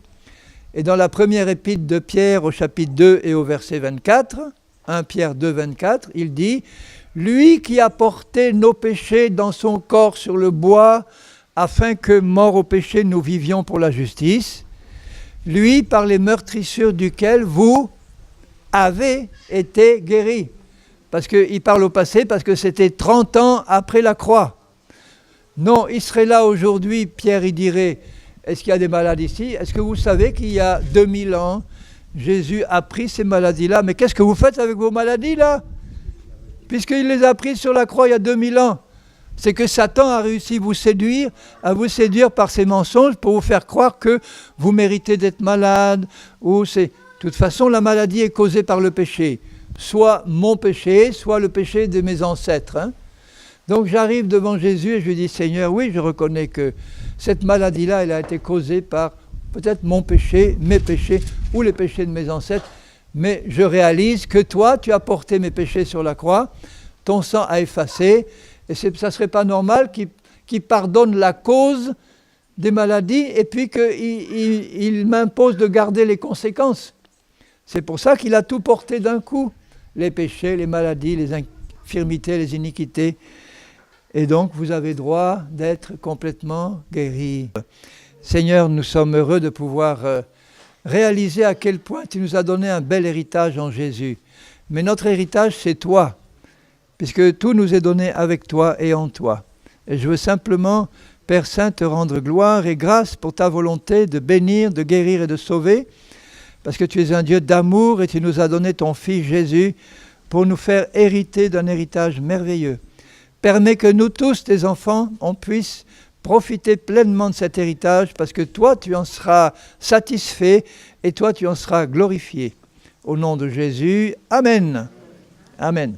Et dans la première épître de Pierre au chapitre 2 et au verset 24, 1 Pierre 2, 24, il dit « Lui qui a porté nos péchés dans son corps sur le bois, afin que, morts au péché, nous vivions pour la justice, lui par les meurtrissures duquel vous avez été guéris. » Parce qu'il parle au passé, parce que c'était 30 ans après la croix. Non, il serait là aujourd'hui, Pierre il dirait, est-ce qu'il y a des malades ici? Est-ce que vous savez qu'il y a 2000 ans, Jésus a pris ces maladies-là? Mais qu'est-ce que vous faites avec vos maladies là? Puisqu'il les a prises sur la croix il y a 2000 ans. C'est que Satan a réussi à vous séduire par ses mensonges pour vous faire croire que vous méritez d'être malade. De toute façon, la maladie est causée par le péché. Soit mon péché, soit le péché de mes ancêtres. Donc j'arrive devant Jésus et je lui dis, Seigneur, oui, je reconnais que cette maladie-là, elle a été causée par peut-être mon péché, mes péchés, ou les péchés de mes ancêtres, mais je réalise que toi, tu as porté mes péchés sur la croix, ton sang a effacé, et ça ne serait pas normal qu'il pardonne la cause des maladies, et puis qu'il m'impose de garder les conséquences. C'est pour ça qu'il a tout porté d'un coup, les péchés, les maladies, les infirmités, les iniquités, et donc vous avez droit d'être complètement guéris. Seigneur, nous sommes heureux de pouvoir réaliser à quel point tu nous as donné un bel héritage en Jésus. Mais notre héritage, c'est toi, puisque tout nous est donné avec toi et en toi. Et je veux simplement, Père Saint, te rendre gloire et grâce pour ta volonté de bénir, de guérir et de sauver, parce que tu es un Dieu d'amour et tu nous as donné ton Fils Jésus pour nous faire hériter d'un héritage merveilleux. Permets que nous tous, tes enfants, on puisse profiter pleinement de cet héritage parce que toi, tu en seras satisfait et toi, tu en seras glorifié. Au nom de Jésus, Amen. Amen.